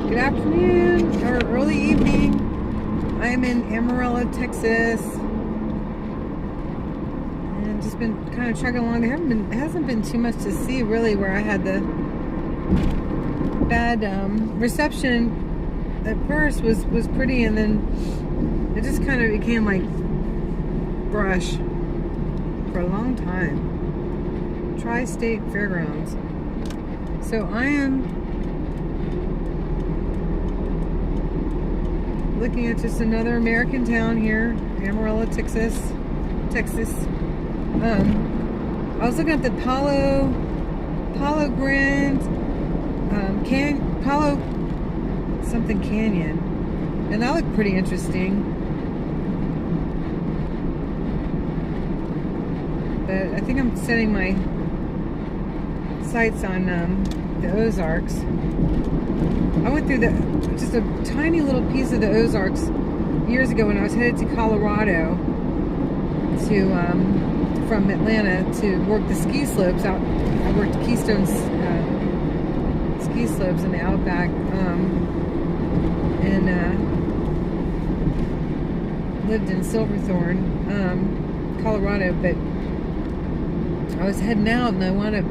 Good afternoon or early evening. I'm in Amarillo, Texas, and just been kind of trucking along. There hasn't been too much to see really. Where I had the bad reception at first was pretty, and then it just kind of became like brush for a long time. Tri-State Fairgrounds. So I am looking at just another American town here, Amarillo, Texas. I was looking at the Palo Grande Palo something Canyon, and that looked pretty interesting. But I think I'm setting my sights on the Ozarks. I went through just a tiny little piece of the Ozarks years ago when I was headed to Colorado from Atlanta to work the ski slopes out. I worked Keystone's ski slopes in the Outback, and lived in Silverthorne, Colorado. But I was heading out, and I wound up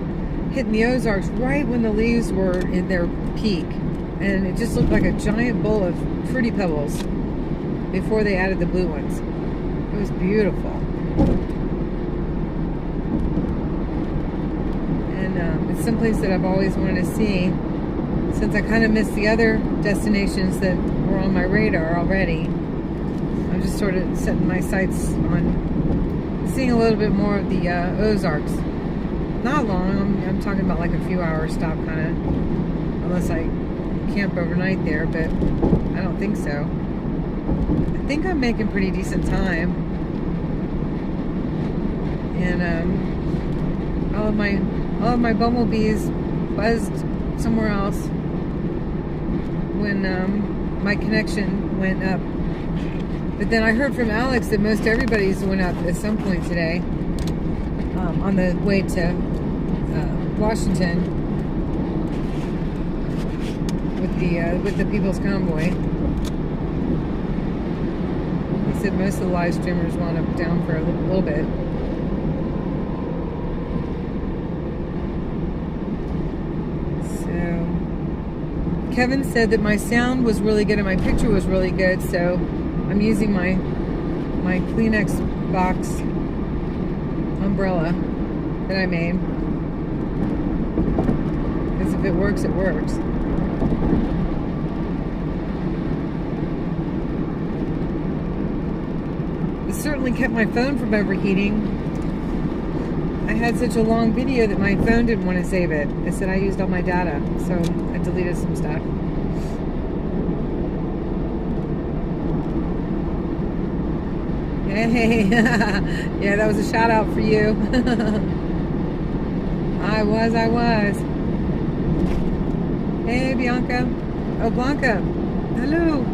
hitting the Ozarks right when the leaves were in their peak, and it just looked like a giant bowl of fruity pebbles before they added the blue ones. It was beautiful. And it's someplace that I've always wanted to see, since I kind of missed the other destinations that were on my radar already. I'm just sort of setting my sights on seeing a little bit more of the Ozarks. Not long. I'm talking about like a few hour stop, kind of, unless I camp overnight there, but I don't think so. I think I'm making pretty decent time, and all of my bumblebees buzzed somewhere else when my connection went up. But then I heard from Alex that most everybody's went up at some point today, on the way to Washington with the People's Convoy. He said most of the live streamers wound up down for a little bit. So Kevin said that my sound was really good and my picture was really good, so I'm using my Kleenex box umbrella that I made, because if it works, it works. It certainly kept my phone from overheating. I had such a long video that my phone didn't want to save it. It said I used all my data, so I deleted some stuff. Hey, yeah, that was a shout out for you. I was. Hey, Bianca. Oh, Blanca. Hello.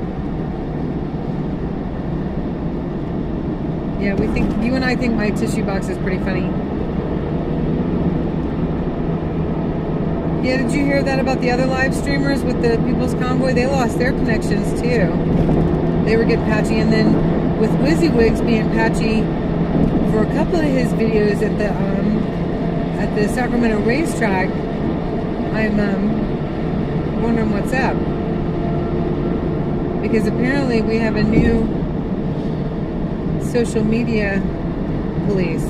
Yeah, you and I think my tissue box is pretty funny. Yeah, did you hear that about the other live streamers with the People's Convoy? They lost their connections too. They were getting patchy, and then with WYSIWYGs being patchy for a couple of his videos at the Sacramento racetrack, I'm wondering what's up, because apparently we have a new social media police.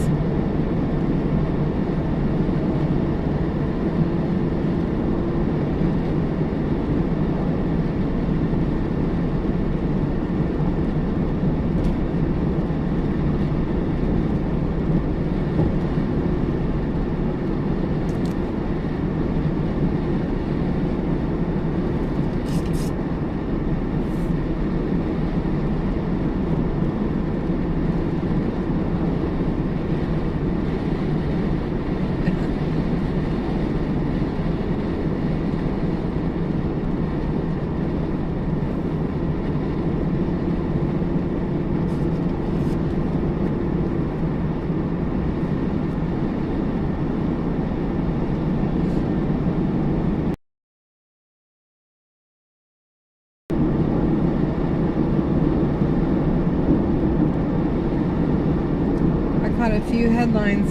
a few headlines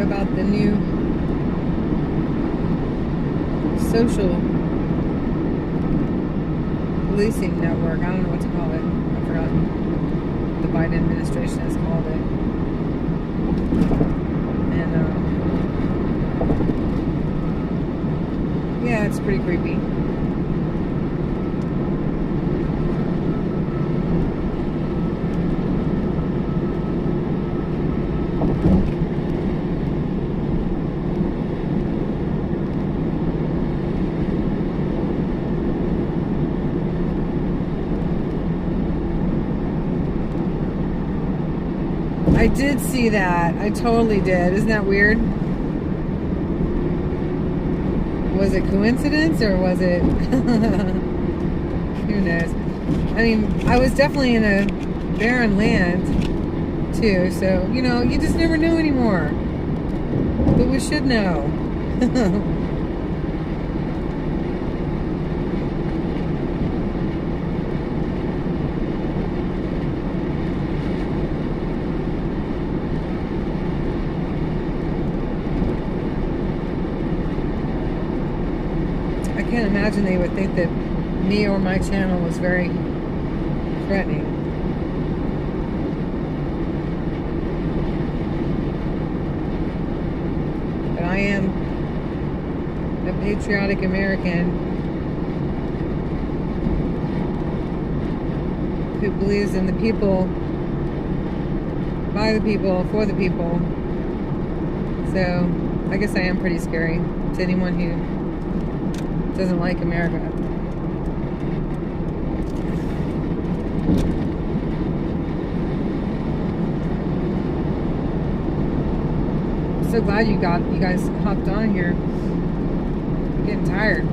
about the new social policing network. I don't know what to call it. I forgot what the Biden administration has called it. And yeah, it's pretty creepy. I did see that. I totally did. Isn't that weird? Was it coincidence or was it... Who knows? I mean, I was definitely in a barren land, too. So, you know, you just never know anymore. But we should know. I can't imagine they would think that me or my channel was very threatening. But I am a patriotic American who believes in the people, by the people, for the people. So I guess I am pretty scary to anyone who doesn't like America. I'm so glad you guys hopped on here. I'm getting tired.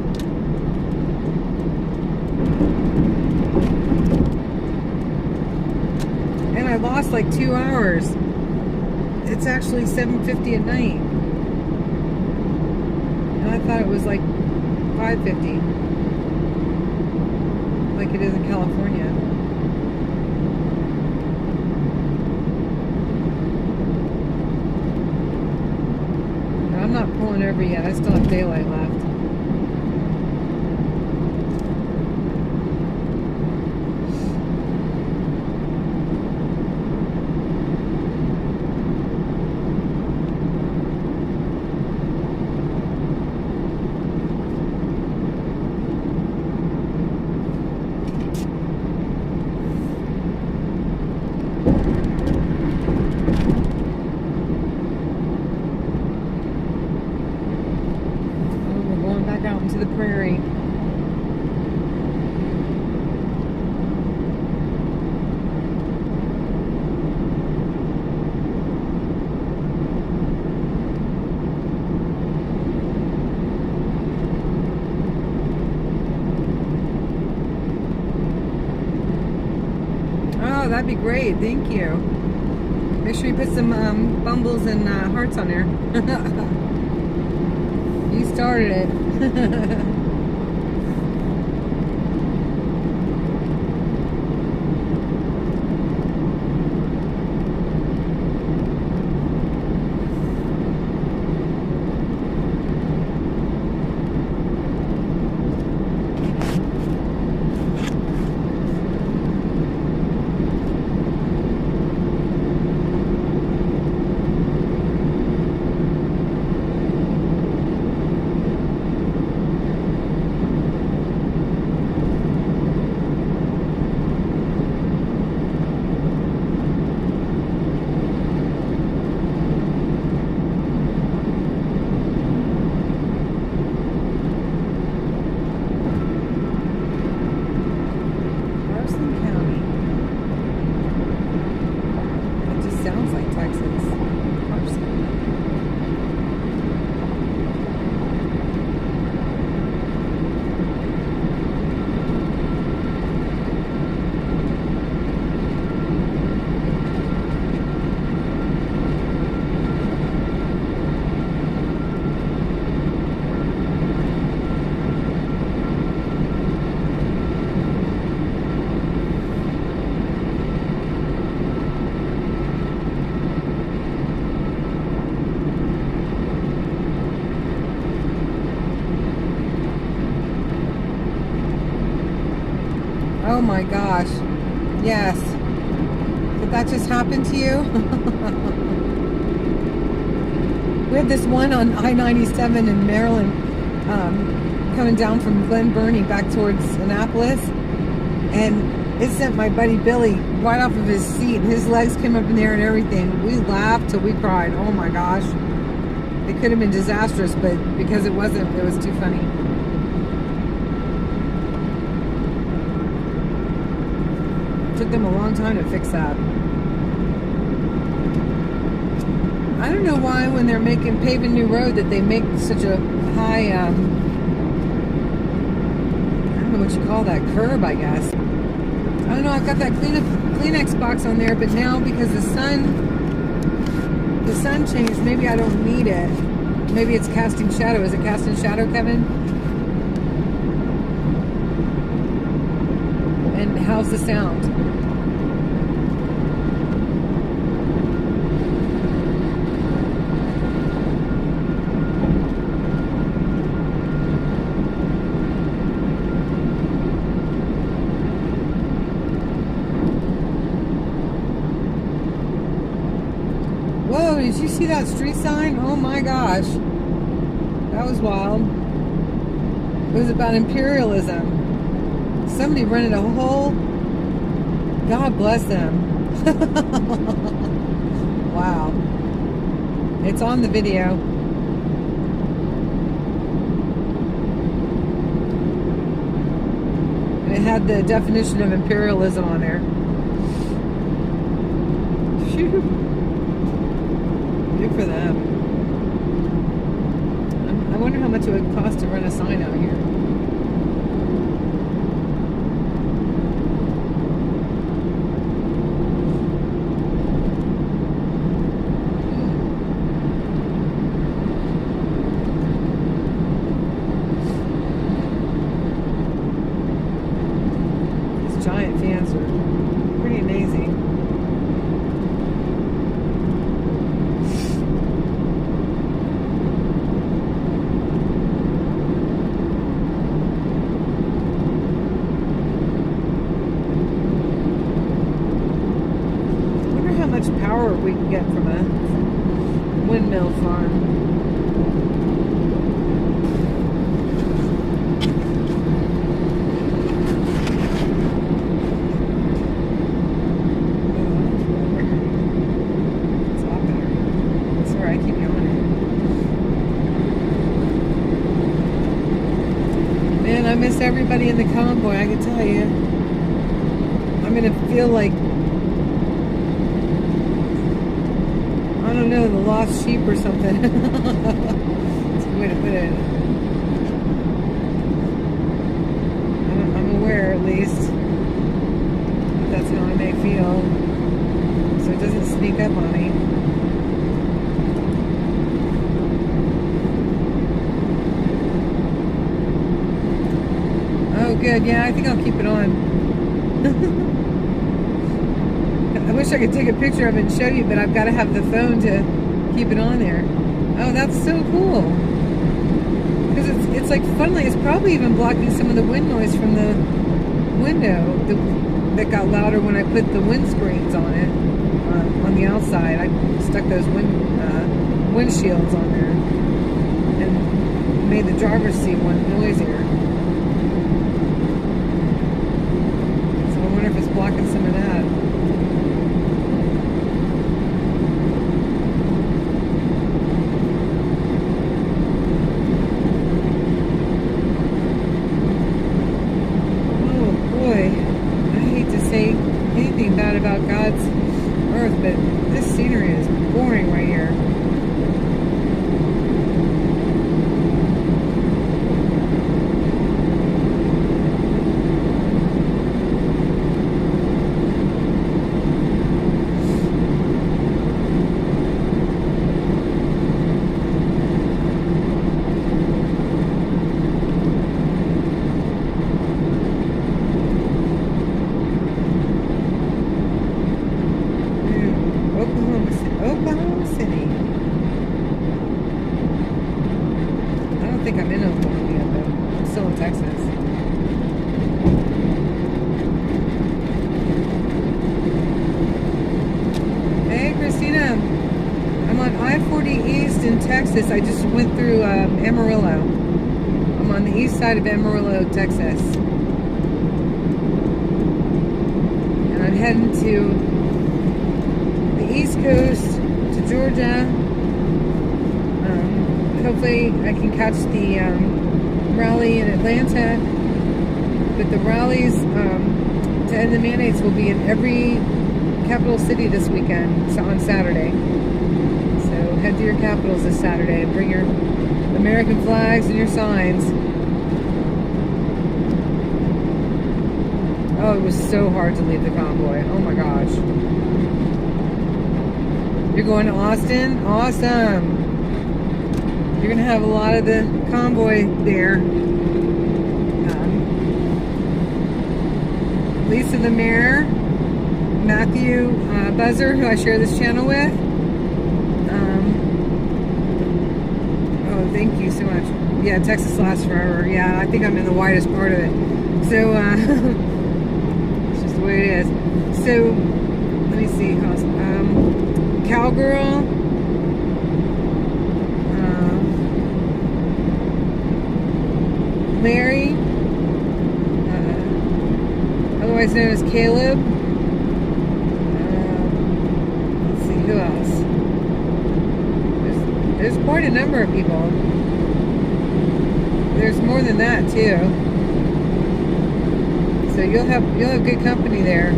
And I lost like 2 hours. It's actually 7:50 at night. And I thought it was like 5:50, like it is in California. And I'm not pulling over yet. I still have daylight left. Out into the prairie. Oh, that'd be great. Thank you. Make sure you put some bumbles and hearts on there. You started it. Oh my gosh. Yes. Did that just happen to you? We had this one on I-97 in Maryland, coming down from Glen Burnie back towards Annapolis, and it sent my buddy Billy right off of his seat, and his legs came up in the air and everything. We laughed till we cried. Oh my gosh. It could have been disastrous, but because it wasn't, it was too funny. It took them a long time to fix that. I don't know why when they're paving new road that they make such a high, I don't know what you call that, curb, I guess. I don't know, I've got that Kleenex box on there, but now because the sun changed, maybe I don't need it. Maybe it's casting shadow. Is it casting shadow, Kevin? And how's the sound? Whoa, did you see that street sign? Oh my gosh. That was wild. It was about imperialism. Somebody rented a whole... God bless them. Wow. It's on the video. And it had the definition of imperialism on there. Phew. Good for them. I wonder how much it would cost to run a sign out here. These giant fans are pretty amazing. Power we can get from a windmill farm. It's a lot better. Sorry, I keep yawning. Man, I miss everybody in the convoy, I can tell you. I'm gonna feel like, I don't know, the lost sheep or something. That's a good way to put it. I'm aware, at least, that that's how I may feel. So it doesn't sneak up on me. Oh, good. Yeah, I think I'll keep it on. I wish I could take a picture of it and show you, but I've got to have the phone to keep it on there. Oh, that's so cool. Because it's like funny. It's probably even blocking some of the wind noise from the window that got louder when I put the windscreens on it, on the outside. I stuck those windshields on there and made the driver's seat one noisier. So I wonder if it's blocking some of that. Anything bad about God's earth, but this scenery is boring right here. Oklahoma City. I don't think I'm in Oklahoma yet, though. I'm still in Texas. Amarillo. I'm on the east side of Amarillo, Texas. And I'm heading to the East Coast, to Georgia. Hopefully I can catch the rally in Atlanta. But the rallies to end the mandates will be in every capital city this weekend, so on Saturday. So head to your capitals this Saturday and bring your American flags and your signs. Oh, it was so hard to leave the convoy. Oh my gosh. You're going to Austin? Awesome. You're going to have a lot of the convoy there. Lisa the Mayor, Matthew Buzzer, who I share this channel with. Oh, thank you so much. Yeah, Texas lasts forever. Yeah, I think I'm in the widest part of it. So, it's just the way it is. So, let me see. Cowgirl. Larry. Otherwise known as Caleb. Let's see, who else? There's quite a number of people. There's more than that too. So you'll have good company there.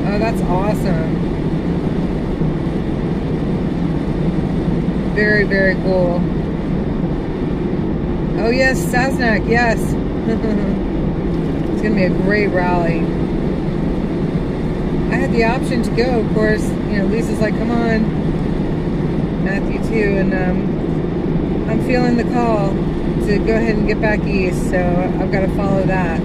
Oh, that's awesome. Very, very cool. Oh yes, Sasnak, yes. It's going to be a great rally. I had the option to go, of course. You know, Lisa's like, come on. Matthew too. And I'm feeling the call to go ahead and get back east. So I've got to follow that.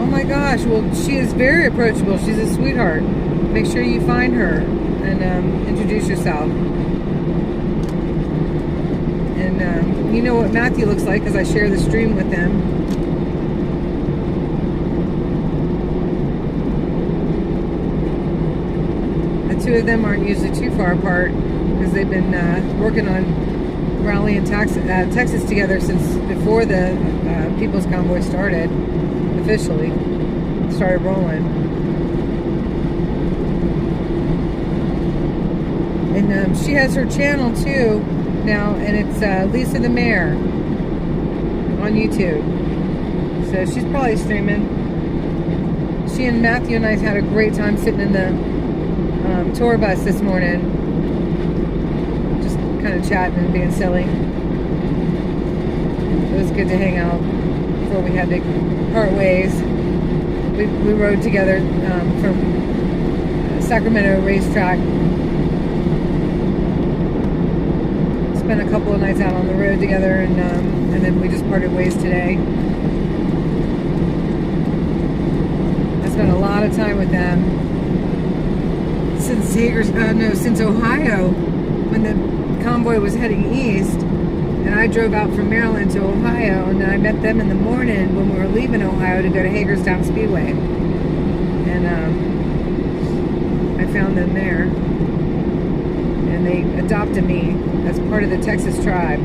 Oh my gosh. Well, she is very approachable. She's a sweetheart. Make sure you find her and introduce yourself. And you know what Matthew looks like because I share the stream with him. The two of them aren't usually too far apart because they've been working on rally in Texas together since before the People's Convoy started, officially started rolling. And she has her channel too now, and it's Lisa the Mayor on YouTube. So she's probably streaming. She and Matthew and I had a great time sitting in the tour bus this morning, just kind of chatting and being silly. It was good to hang out before we had to part ways. We rode together from Sacramento racetrack. Spent a couple of nights out on the road together, and then we just parted ways today. I spent a lot of time with them since since Ohio, when the convoy was heading east, and I drove out from Maryland to Ohio, and then I met them in the morning when we were leaving Ohio to go to Hagerstown Speedway, and I found them there. And they adopted me as part of the Texas tribe,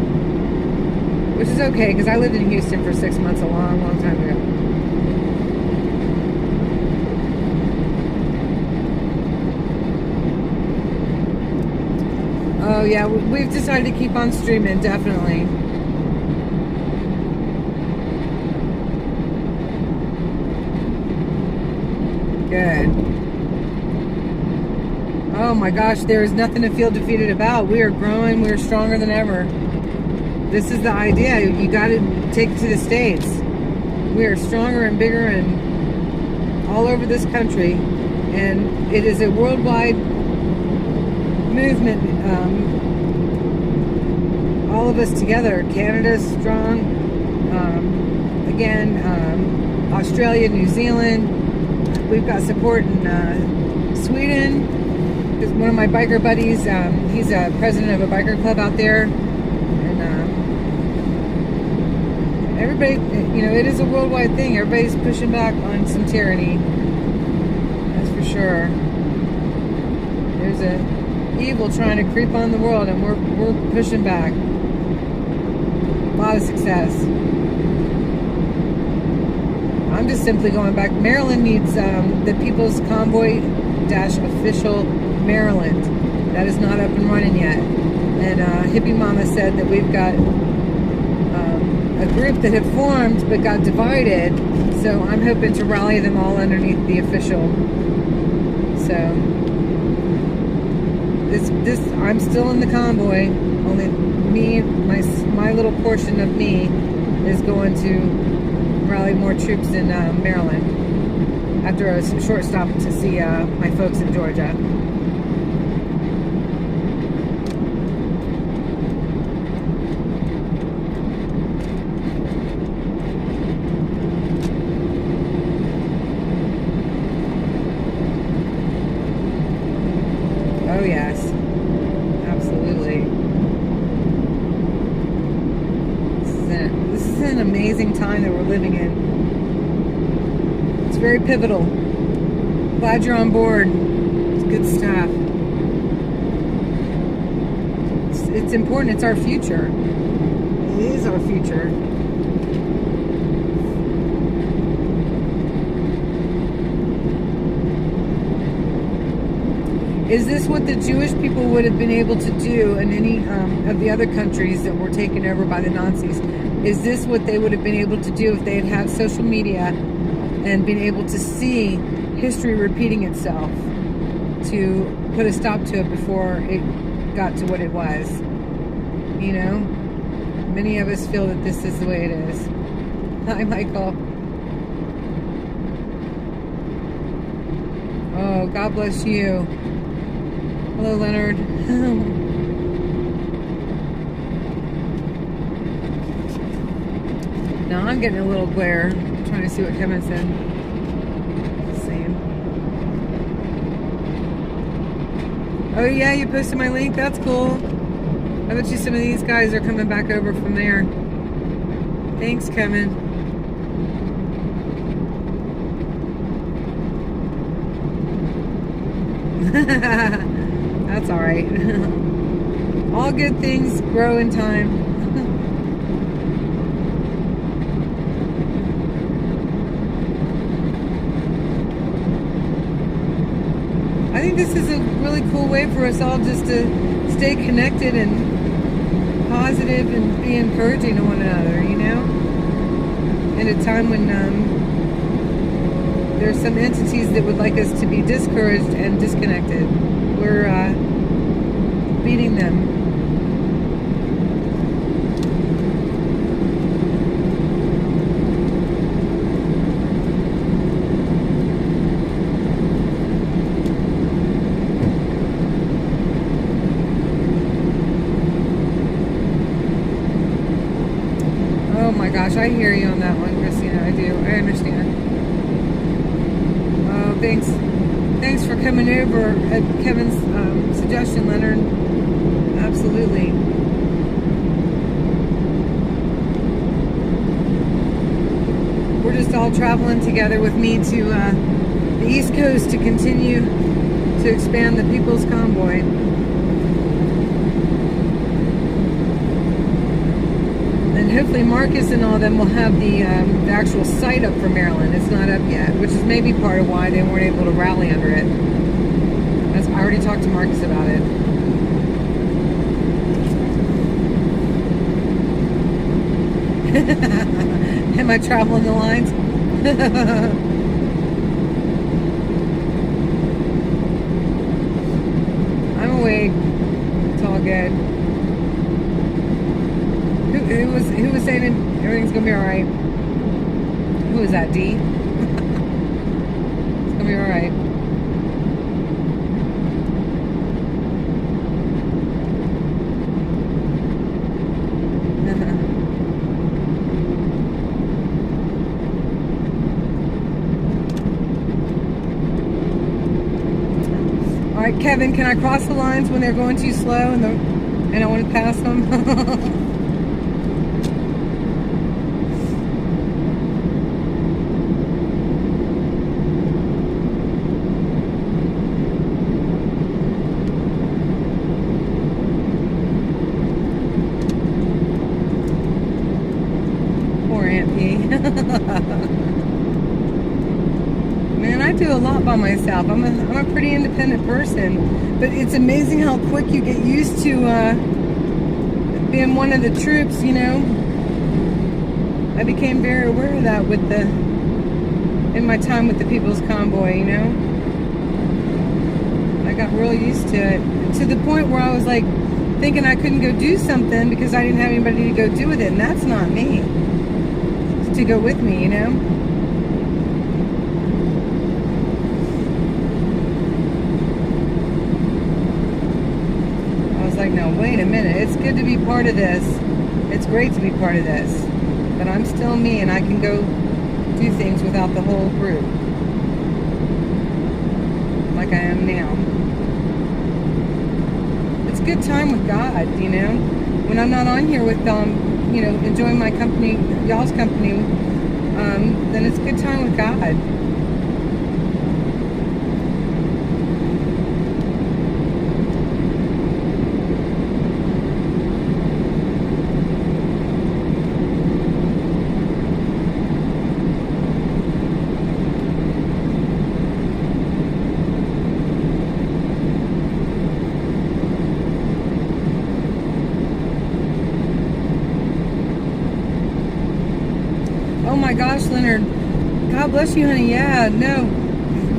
which is okay because I lived in Houston for 6 months a long, long time ago. Oh yeah, we've decided to keep on streaming, definitely. Good. Oh my gosh, there is nothing to feel defeated about. We are growing, we are stronger than ever. This is the idea. You got to take it to the States. We are stronger and bigger and all over this country. And it is a worldwide movement. All of us together. Canada's strong. Australia, New Zealand. We've got support in Sweden. One of my biker buddies, he's a president of a biker club out there, and everybody, you know, it is a worldwide thing. Everybody's pushing back on some tyranny, that's for sure. There's a evil trying to creep on the world, and we're pushing back. A lot of success. I'm just simply going back. Maryland needs the People's Convoy Official Maryland. That is not up and running yet. And Hippie Mama said that we've got a group that had formed but got divided. So I'm hoping to rally them all underneath the official. So this I'm still in the convoy. Only me, my little portion of me is going to rally more troops in Maryland after a short stop to see my folks in Georgia. Oh yes, absolutely. This is an amazing time that we're living in. It's very pivotal. Glad you're on board. It's good stuff. It's important. It's our future. It is our future. Is this what the Jewish people would have been able to do in any of the other countries that were taken over by the Nazis? Is this what they would have been able to do if they had had social media and been able to see history repeating itself to put a stop to it before it got to what it was? You know? Many of us feel that this is the way it is. Hi, Michael. Oh, God bless you. Hello, Leonard. Now I'm getting a little glare. I'm trying to see what Kevin said. Same. Oh yeah, you posted my link? That's cool. I bet you some of these guys are coming back over from there. Thanks, Kevin. That's all right. All good things grow in time. I think this is a really cool way for us all just to stay connected and positive and be encouraging to one another, you know? In a time when there's some entities that would like us to be discouraged and disconnected. We're beating them. Oh my gosh, I hear you on that one, Christina. I do. I understand. Oh, thanks. Thanks for coming over at Kevin's suggestion, Leonard. Absolutely. We're just all traveling together with me to the East Coast to continue to expand the People's Convoy. And hopefully Marcus and all of them will have the actual site up for Maryland. It's not up yet, which is maybe part of why they weren't able to rally under it. I already talked to Marcus about it. Am I traveling the lines? I'm awake. It's all good. Who was saying everything's gonna be all right? Who was that, D? It's gonna be all right. All right, Kevin, can I cross the lines when they're going too slow and I want to pass them? on myself. I'm a pretty independent person, but it's amazing how quick you get used to being one of the troops, you know. I became very aware of that in my time with the People's Convoy, you know. I got real used to it, to the point where I was like thinking I couldn't go do something because I didn't have anybody to go do with it, and that's not me. It's to go with me, you know. I was like, no, wait a minute. It's good to be part of this. It's great to be part of this, but I'm still me, and I can go do things without the whole group, like I am now. It's a good time with God, you know. When I'm not on here with you know, enjoying my company, y'all's company, then it's a good time with God. Oh my gosh, Leonard. God bless you, honey. Yeah, no,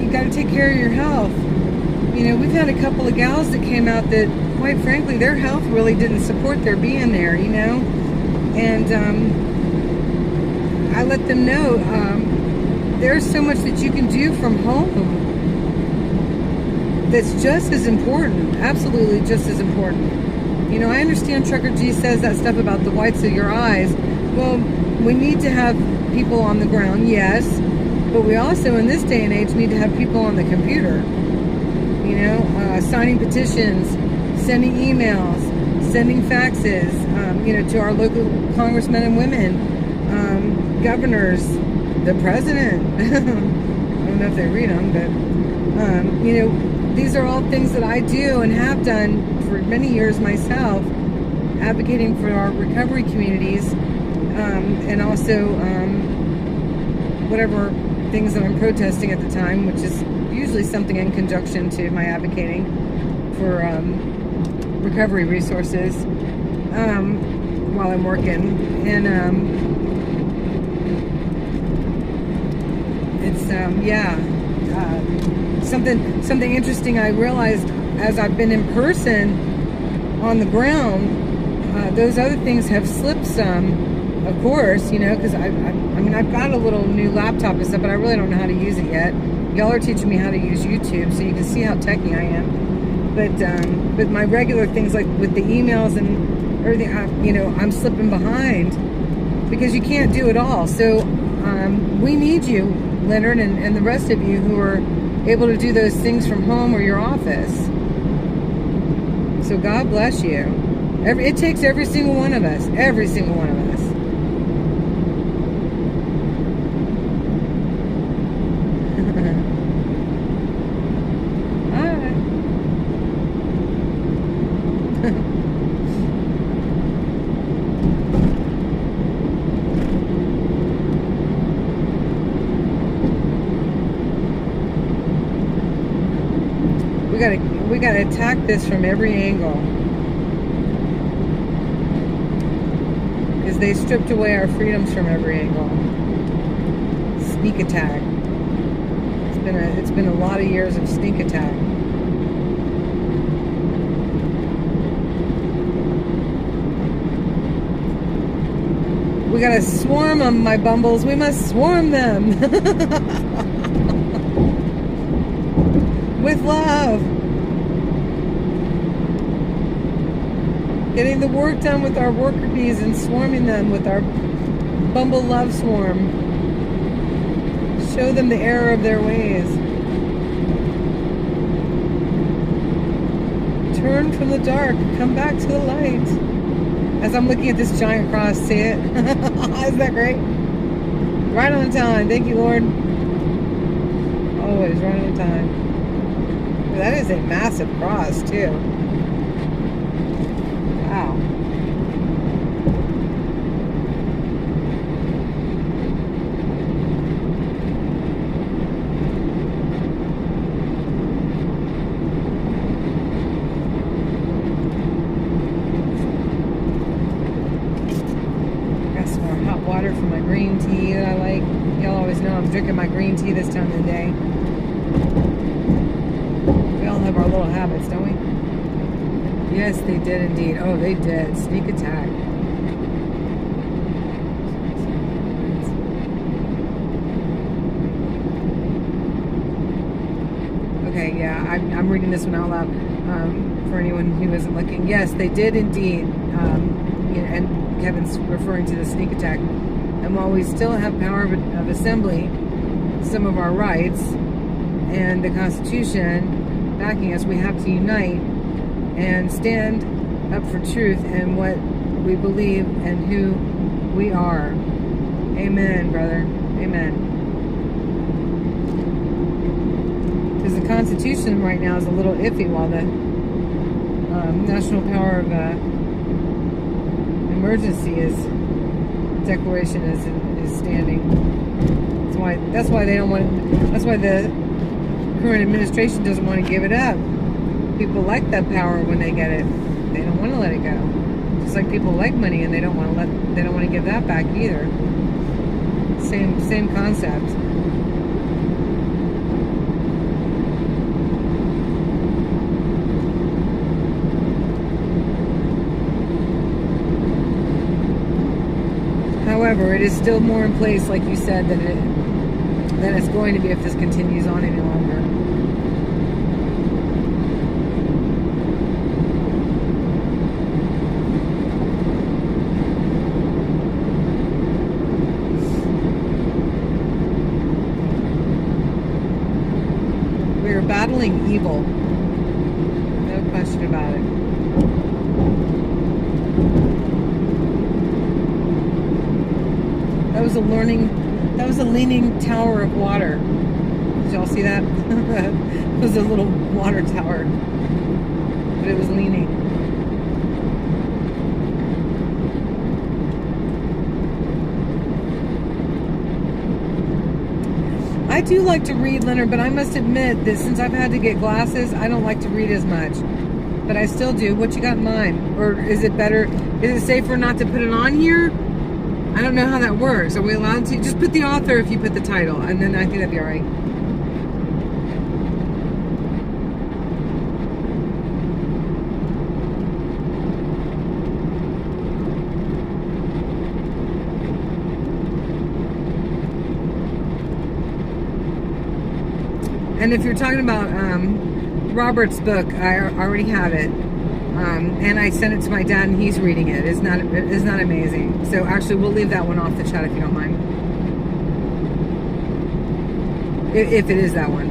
you got to take care of your health. You know, we've had a couple of gals that came out that, quite frankly, their health really didn't support their being there, you know. And I let them know there's so much that you can do from home that's just as important, absolutely just as important. You know, I understand Trucker G says that stuff about the whites of your eyes. Well, we need to have people on the ground, yes, but we also, in this day and age, need to have people on the computer. You know, signing petitions, sending emails, sending faxes, you know, to our local congressmen and women, governors, the president. I don't know if they read them, but, you know, these are all things that I do and have done for many years myself, advocating for our recovery communities. And also whatever things that I'm protesting at the time, which is usually something in conjunction to my advocating for recovery resources while I'm working. And it's yeah, something interesting I realized as I've been in person on the ground. Those other things have slipped some. Of course, you know, because I mean, I've got a little new laptop and stuff, but I really don't know how to use it yet. Y'all are teaching me how to use YouTube, so you can see how techy I am. But my regular things, like with the emails and everything, you know, I'm slipping behind because you can't do it all. So we need you, Leonard, and the rest of you who are able to do those things from home or your office. So God bless you. It takes every single one of us. Every single one of us. We gotta attack this from every angle, because they stripped away our freedoms from every angle. Sneak attack. It's been a lot of years of sneak attack. We gotta swarm them, my bumbles. We must swarm them. With love. Getting the work done with our worker bees and swarming them with our bumble love swarm. Show them the error of their ways. Turn from the dark, come back to the light. As I'm looking at this giant cross, see it? Isn't that great? Right on time. Thank you, Lord. Always right on time. That is a massive cross, too. Wow. drinking my green tea this time of the day. We all have our little habits, don't we? Yes, they did indeed. Oh, they did. Sneak attack. Okay, yeah, I'm reading this one out loud for anyone who isn't looking. Yes, they did indeed. And Kevin's referring to the sneak attack. And while we still have power of assembly, some of our rights, and the Constitution backing us, we have to unite and stand up for truth and what we believe and who we are. Amen, brother. Amen. Because the Constitution right now is a little iffy while the national power of emergency declaration is standing. That's why they don't want. That's why the current administration doesn't want to give it up. People like that power when they get it. They don't want to let it go. Just like people like money and they don't want to give that back either. Same concept. However, it is still more in place, like you said, than it's going to be if this continues on any longer. We are battling evil. No question about it. That was a leaning tower of water. Did y'all see that? It was a little water tower, but it was leaning. I do like to read, Leonard, but I must admit that since I've had to get glasses, I don't like to read as much. But I still do. What you got in mind? Or is it better? Is it safer not to put it on here? I don't know how that works. Are we allowed to? Just put the author if you put the title, and then I think that'd be all right. And if you're talking about Robert's book, I already have it. And I sent it to my dad, and he's reading it. It's not amazing. So actually, we'll leave that one off the chat if you don't mind. If it is that one.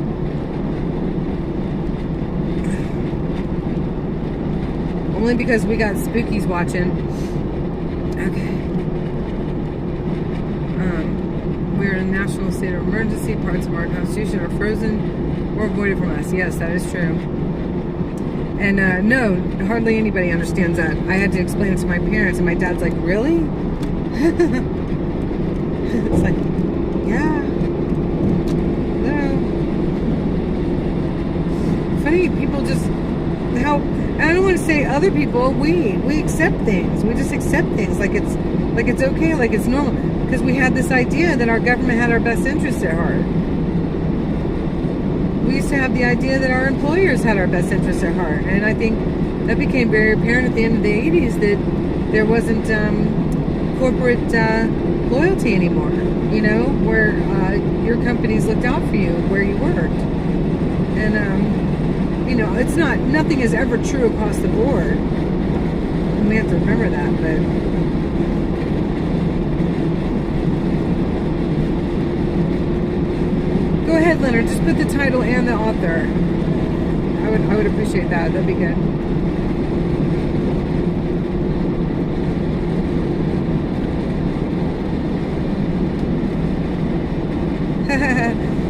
Only because we got spookies watching. Okay. We're in a national state of emergency. Parts of our Constitution are frozen or voided from us. Yes, that is true. And no, hardly anybody understands that. I had to explain it to my parents, and my dad's like, really? It's like, yeah. No. Funny, people just, I don't want to say other people, we accept things. We just accept things like it's okay, like it's normal. Because we had this idea that our government had our best interests at heart. We used to have the idea that our employers had our best interests at heart. And I think that became very apparent at the end of the 80s that there wasn't corporate loyalty anymore, you know, where your companies looked out for you where you worked. And, you know, nothing is ever true across the board. And we have to remember that, but... Go ahead, Leonard. Just put the title and the author. I would appreciate that. That'd be good.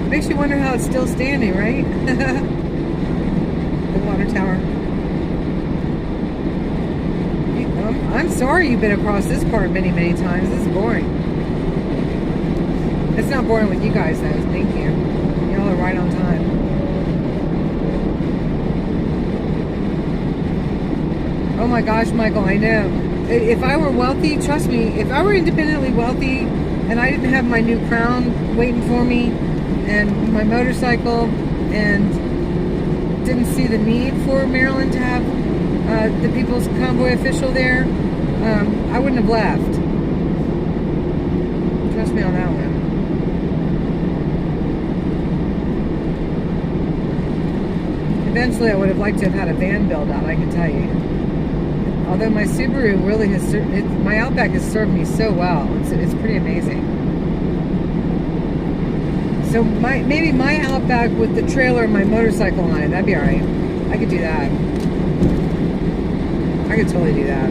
Makes you wonder how it's still standing, right? The water tower. I'm sorry you've been across this part many, many times. This is boring. It's not boring with you guys, though. Thank you. Y'all are right on time. Oh my gosh, Michael, I know. If I were wealthy, trust me, if I were independently wealthy, and I didn't have my new Crown waiting for me and my motorcycle, and didn't see the need for Maryland to have the People's Convoy official there, I wouldn't have left. Trust me on that one. Eventually I would have liked to have had a van build out, I can tell you. Although my Subaru really has, my Outback has served me so well. It's pretty amazing. So maybe my Outback with the trailer and my motorcycle on it, that'd be alright. I could do that. I could totally do that.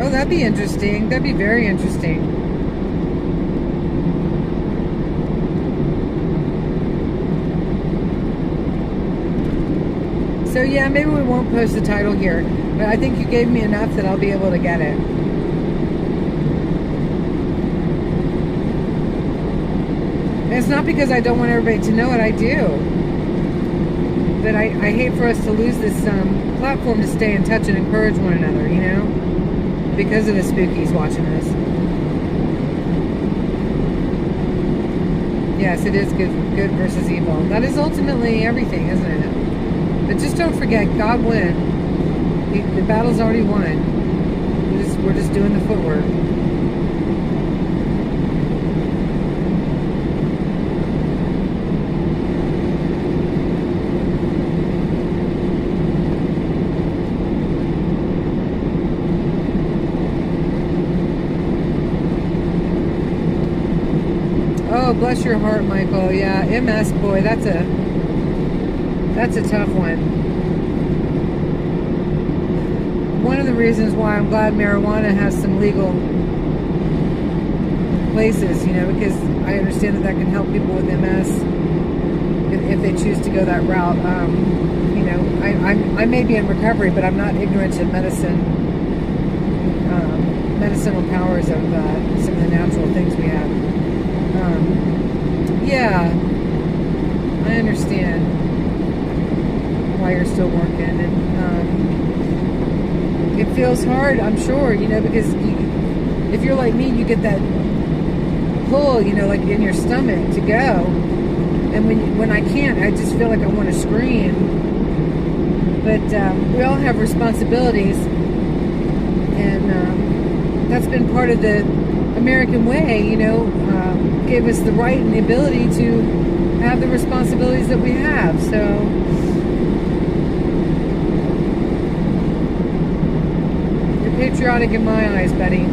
Oh, that'd be interesting. That'd be very interesting. So yeah, maybe we won't post the title here, but I think you gave me enough that I'll be able to get it. And it's not because I don't want everybody to know what I do, but I hate for us to lose this platform to stay in touch and encourage one another, you know? Because of the spookies watching us. Yes, it is good versus evil. That is ultimately everything, isn't it? But just don't forget, God won. The battle's already won. We're just doing the footwork. Oh, bless your heart, Michael. Yeah, MS, boy, that's a tough one. One of the reasons why I'm glad marijuana has some legal places, you know, because I understand that can help people with MS if they choose to go that route. You know, I may be in recovery, but I'm not ignorant to medicinal powers of some of the natural things we have. Yeah, I understand why you're still working, and it feels hard, I'm sure, you know, because if you're like me, you get that pull, you know, like in your stomach to go, and when I can't, I just feel like I want to scream. But we all have responsibilities, and that's been part of the American way, you know, gave us the right and the ability to have the responsibilities that we have. So you're patriotic in my eyes, Betty.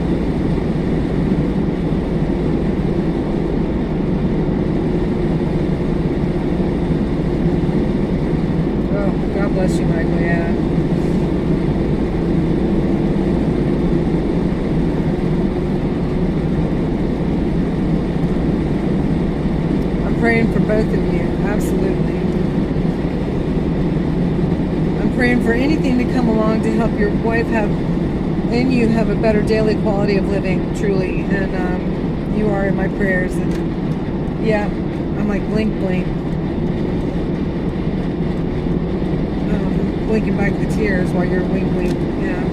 Oh, God bless you, Michael. Yeah. Praying for both of you, absolutely. I'm praying for anything to come along to help your wife and you have a better daily quality of living, truly. And you are in my prayers. And yeah, I'm like blink, blink. Blinking back the tears while you're wink, wink. Yeah.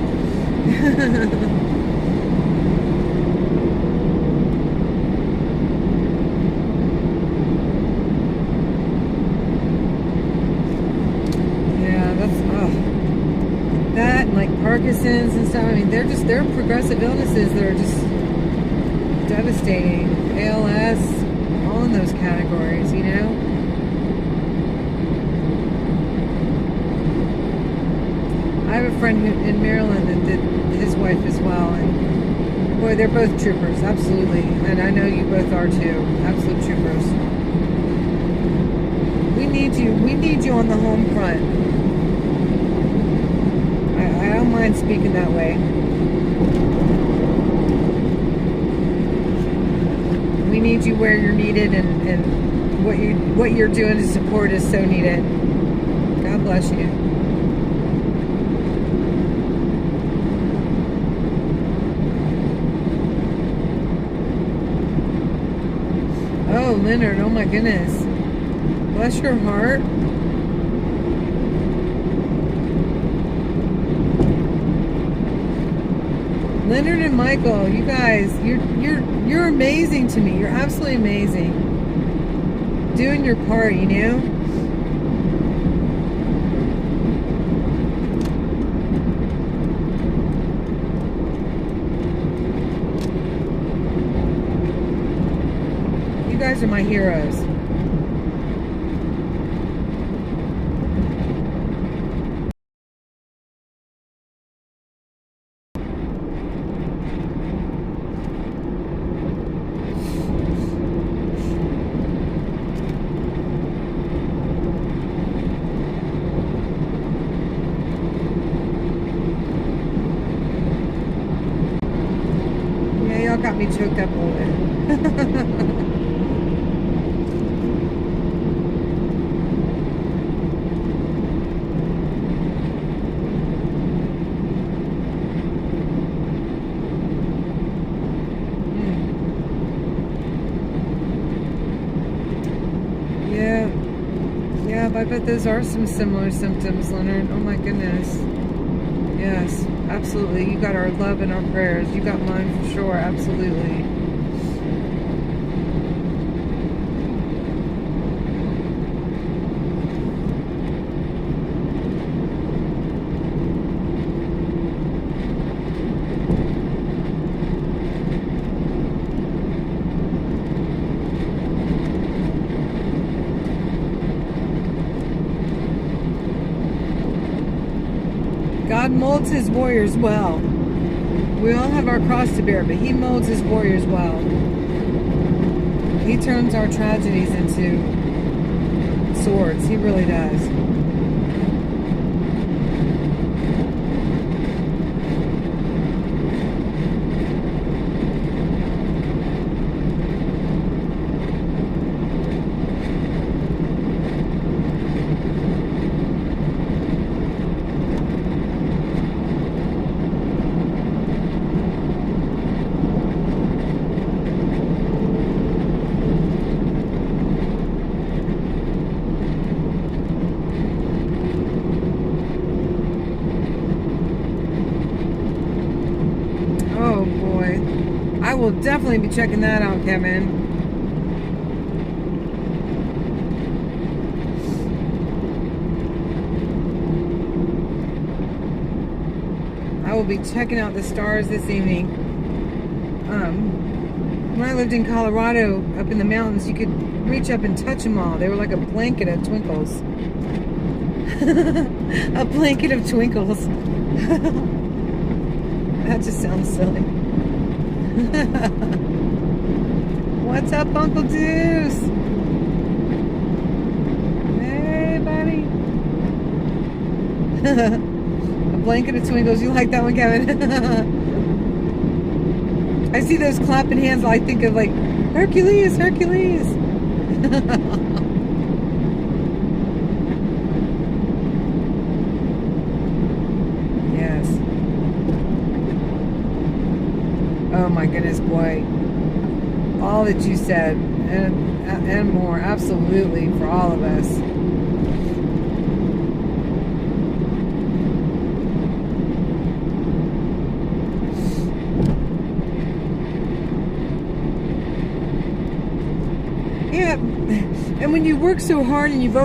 That and like Parkinson's and stuff. I mean, they're progressive illnesses that are just devastating. ALS, all in those categories, you know. I have a friend in Maryland that did his wife as well, and boy, they're both troopers, absolutely. And I know you both are too, absolute troopers. We need you on the home front. I don't mind speaking that way. We need you where you're needed, and what you're doing to support is so needed. God bless you. Oh, Leonard, oh my goodness. Bless your heart. Leonard and Michael, you guys, you're amazing to me. You're absolutely amazing. Doing your part, you know? You guys are my heroes. Got me choked up a little bit. Yeah, I bet those are some similar symptoms, Leonard. Oh my goodness. Yes, absolutely. You got our love and our prayers. You got mine for sure. Absolutely. God molds his warriors well. We all have our cross to bear, but he molds his warriors well. He turns our tragedies into swords. He really does. I will definitely be checking that out, Kevin. I will be checking out the stars this evening. When I lived in Colorado, up in the mountains, you could reach up and touch them all. They were like a blanket of twinkles. A blanket of twinkles. That just sounds silly. What's up, Uncle Deuce? Hey, buddy. A blanket of twinkles. You like that one, Kevin? I see those clapping hands. I think of like Hercules, Hercules. Yes. Oh my goodness, boy. All that you said and more, absolutely, for all of us. Yeah, and when you work so hard and you're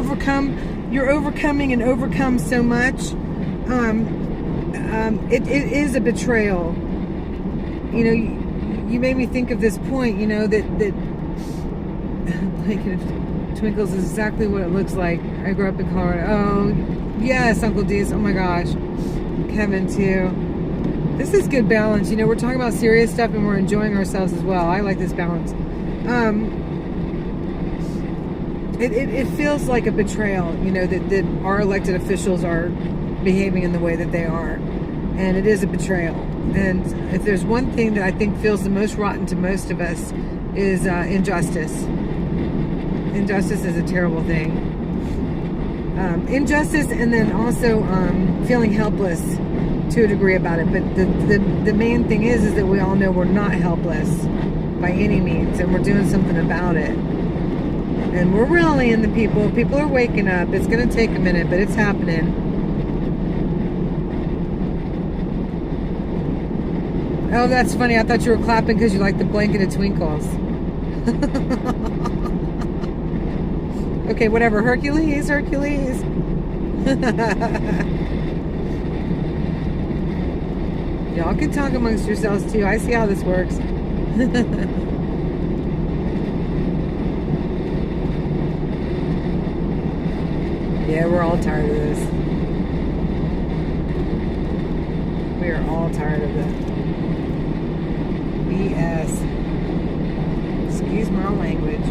overcoming and overcome so much, it is a betrayal. You know, you made me think of this point, you know, that like twinkles is exactly what it looks like. I grew up in Colorado. Oh, yes, Uncle D's. Oh my gosh. Kevin, too. This is good balance. You know, we're talking about serious stuff and we're enjoying ourselves as well. I like this balance. It feels like a betrayal, you know, that our elected officials are behaving in the way that they are. And it is a betrayal. And if there's one thing that I think feels the most rotten to most of us is injustice. Injustice is a terrible thing. injustice, and then also feeling helpless to a degree about it. But the main thing is that we all know we're not helpless by any means, and we're doing something about it. And we're rallying the people. People are waking up. It's going to take a minute, but it's happening. Oh, that's funny. I thought you were clapping because you like the blanket of twinkles. Okay, whatever. Hercules, Hercules. Y'all can talk amongst yourselves too. I see how this works. Yeah, we're all tired of this. We are all tired of it. BS. Excuse my language.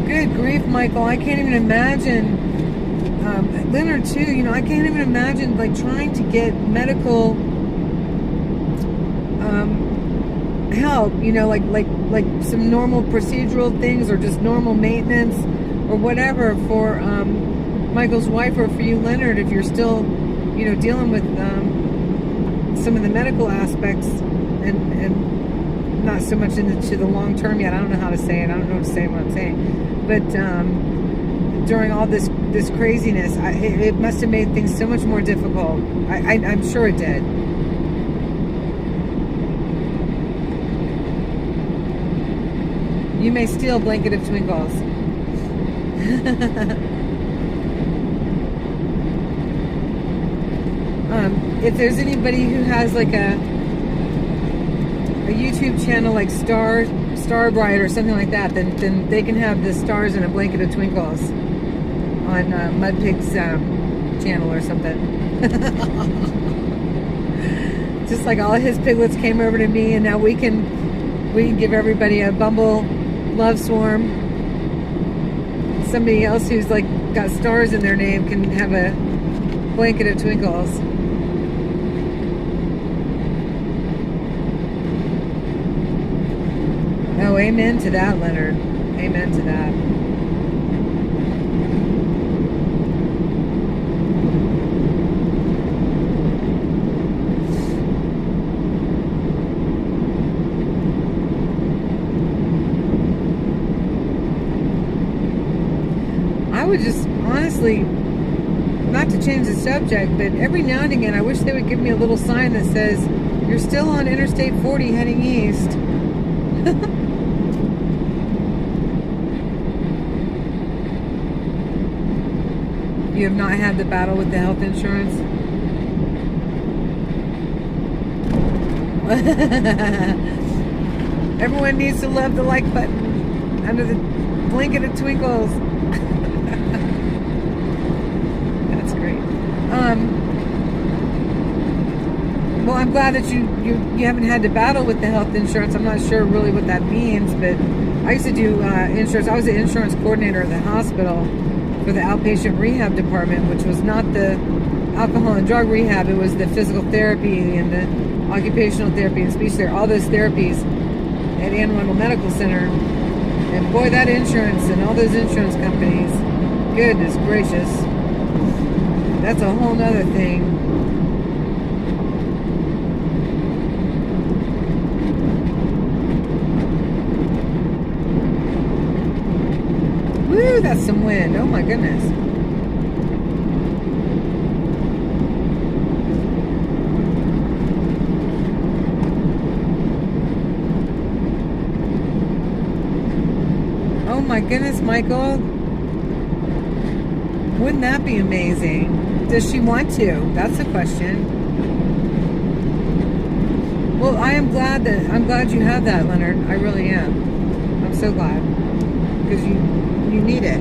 Good grief, Michael. I can't even imagine. Leonard too, you know, I can't even imagine like trying to get medical help, you know, like some normal procedural things or just normal maintenance or whatever for Michael's wife, or for you, Leonard, if you're still, you know, dealing with some of the medical aspects and not so much into the long term yet. I don't know how to say it. I don't know what to say what I'm saying. But during all this craziness, it must have made things so much more difficult. I'm sure it did. You may steal blanket of twinkles. If there's anybody who has like a YouTube channel like Starbright or something like that, then they can have the stars in a blanket of twinkles on Mudpig's channel or something. Just like all of his piglets came over to me, and now we can give everybody a Bumble Love Swarm. Somebody else who's like got stars in their name can have a blanket of twinkles. Oh, amen to that, Leonard. Amen to that. I would just, honestly, not to change the subject, but every now and again, I wish they would give me a little sign that says, you're still on Interstate 40 heading east. You have not had the battle with the health insurance? Everyone needs to love the like button under the blanket of twinkles. That's great. Well, I'm glad that you haven't had to battle with the health insurance. I'm not sure really what that means, but I used to do insurance. I was the insurance coordinator at the hospital for the outpatient rehab department, which was not the alcohol and drug rehab. It was the physical therapy and the occupational therapy and speech therapy, all those therapies at Anne Arundel Medical Center. And boy, that insurance and all those insurance companies, goodness gracious, that's a whole nother thing. Woo, that's some wind. Oh my goodness. Oh my goodness, Michael. Wouldn't that be amazing? Does she want to? That's the question. Well, I'm glad you have that, Leonard. I really am. I'm so glad. Because you need it.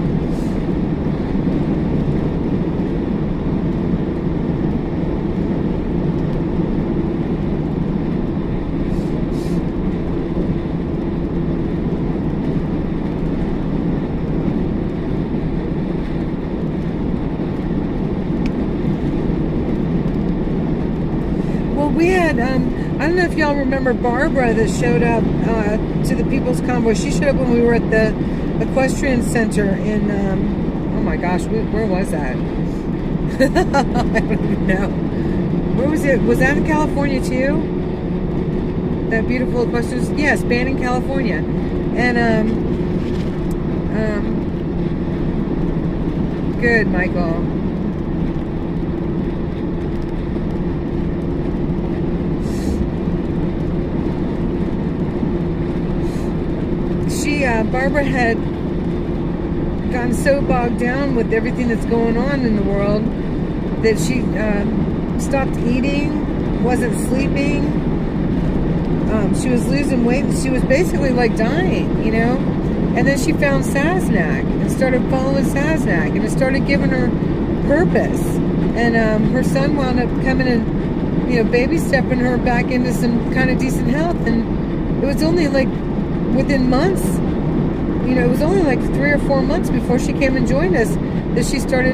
don't know if y'all remember Barbara that showed up to the People's Convoy. She showed up when we were at the Equestrian Center in, oh my gosh, where was that? I don't even know. Where was it? Was that in California too? That beautiful Equestrian, yes, Banning, California. And, good, Michael. Barbara had gotten so bogged down with everything that's going on in the world that she stopped eating, wasn't sleeping. She was losing weight, and she was basically like dying, you know. And then she found Sasnak and started following Sasnak, and it started giving her purpose. And her son wound up coming and, you know, baby stepping her back into some kind of decent health. And it was only like within months, you know, it was only like 3 or 4 months before she came and joined us that she started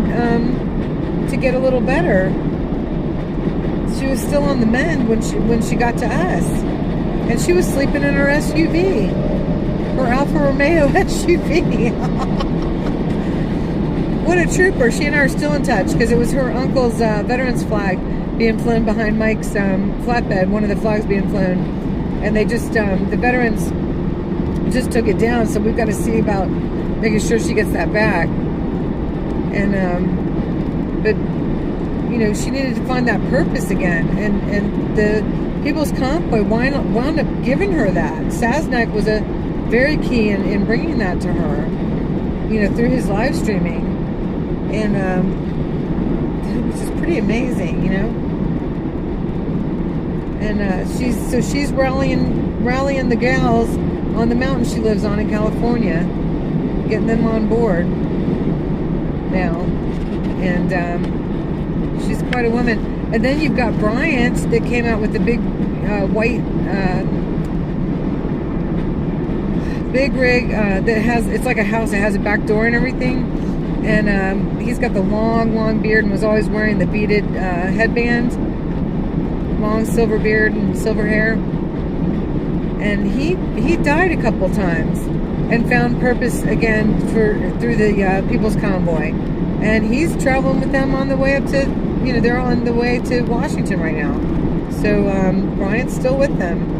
to get a little better. She was still on the mend when she got to us, and she was sleeping in her SUV, her Alfa Romeo SUV. What a trooper! She and I are still in touch because it was her uncle's veterans flag being flown behind Mike's flatbed. One of the flags being flown, and they just the veterans just took it down, so we've got to see about making sure she gets that back. And but you know, she needed to find that purpose again, and the People's Convoy wound up giving her that. Sasnak was a very key in bringing that to her, you know, through his live streaming, and which is pretty amazing, you know. And she's rallying the gals on the mountain she lives on in California, getting them on board now, and she's quite a woman. And then you've got Bryant that came out with the big white big rig that has, it's like a house, it has a back door and everything, and he's got the long beard and was always wearing the beaded headband, long silver beard and silver hair. And he died a couple times and found purpose again through the People's Convoy, and he's traveling with them on the way up to, you know, they're on the way to Washington right now. So Bryant's still with them.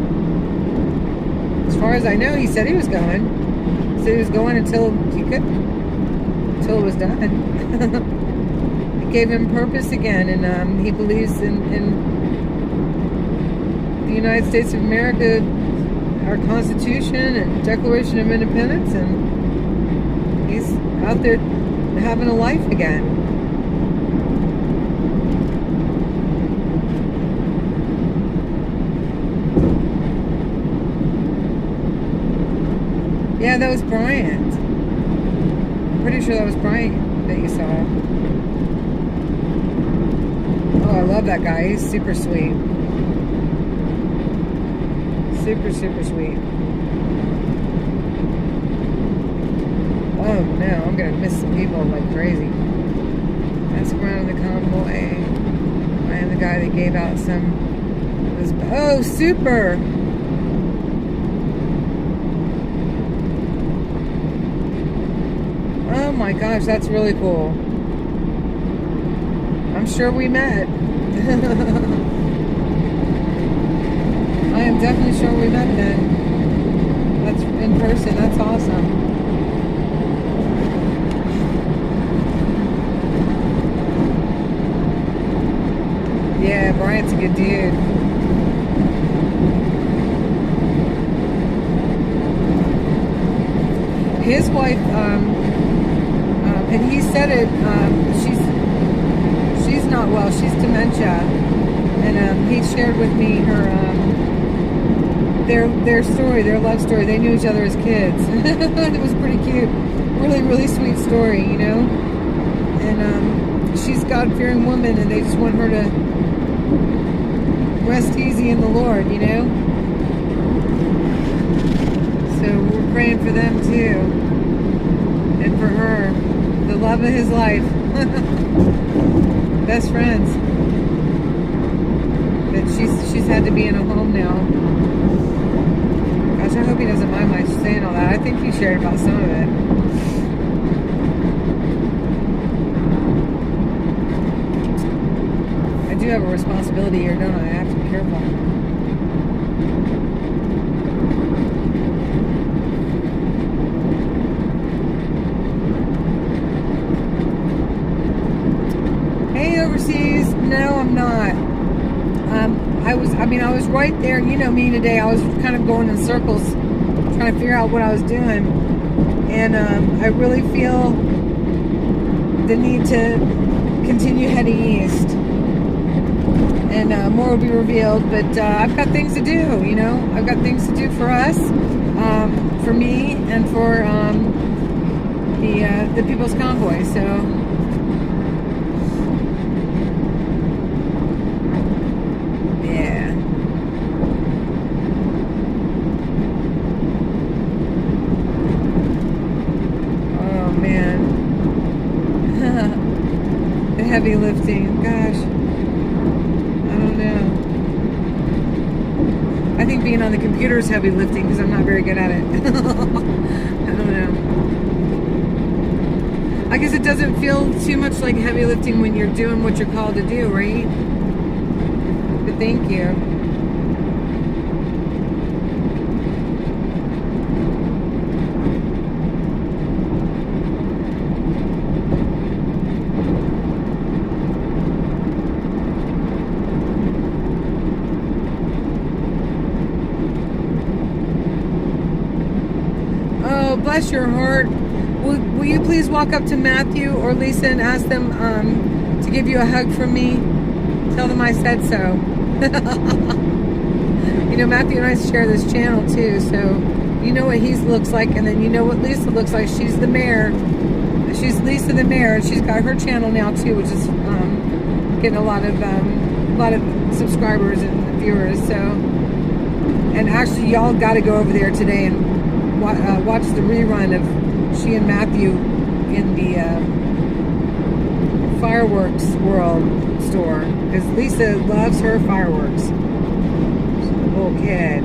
As far as I know, he said he was going. He said he was going until he could, until it was done. It gave him purpose again, and he believes in the United States of America, our Constitution and Declaration of Independence, and he's out there having a life again. Yeah, that was Bryant. I'm pretty sure that was Bryant that you saw. Oh, I love that guy. He's super sweet. Super sweet. Oh no, I'm gonna miss some people like crazy. That's around the convoy. I am the guy that gave out some. Oh, super! Oh my gosh, that's really cool. I'm sure we met. I am definitely sure we met then. That's in person. That's awesome. Yeah, Bryant's a good dude. His wife, and he said it, she's not well. She's dementia, and he shared with me her. Their story, their love story. They knew each other as kids. It was pretty cute. Really sweet story, you know. And she's a God-fearing woman, and they just want her to rest easy in the Lord, you know. So we're praying for them too, and for her, the love of his life. Best friends. But she's had to be in a home now. Gosh, I hope he doesn't mind my saying all that. I think he shared about some of it. I do have a responsibility here, don't I? I have to be careful. Hey, overseas. No, I'm not. I was right there. You know me today. I was kind of going in circles, trying to figure out what I was doing. And I really feel the need to continue heading east. And more will be revealed. But I've got things to do, you know. I've got things to do for us, for me, and for the People's Convoy. So... heavy lifting, gosh, I don't know. I think being on the computer is heavy lifting because I'm not very good at it. I don't know. I guess it doesn't feel too much like heavy lifting when you're doing what you're called to do, right? But thank you. Bless your heart. Will you please walk up to Matthew or Lisa and ask them to give you a hug from me? Tell them I said so. You know, Matthew and I share this channel too, so you know what he looks like, and then you know what Lisa looks like. She's the mayor. She's Lisa the mayor. She's got her channel now too, which is getting a lot of subscribers and viewers. So, and actually, y'all got to go over there today and watch the rerun of she and Matthew in the fireworks world store, because Lisa loves her fireworks. She's a little kid.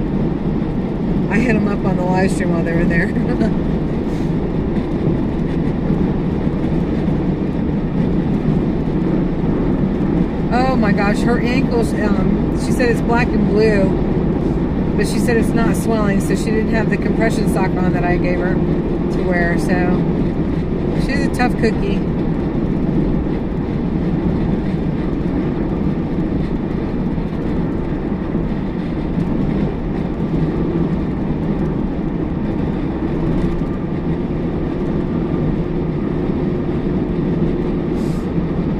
I hit them up on the live stream while they were there. Oh my gosh, her ankles, she said it's black and blue. But she said it's not swelling, so she didn't have the compression sock on that I gave her to wear. So she's a tough cookie.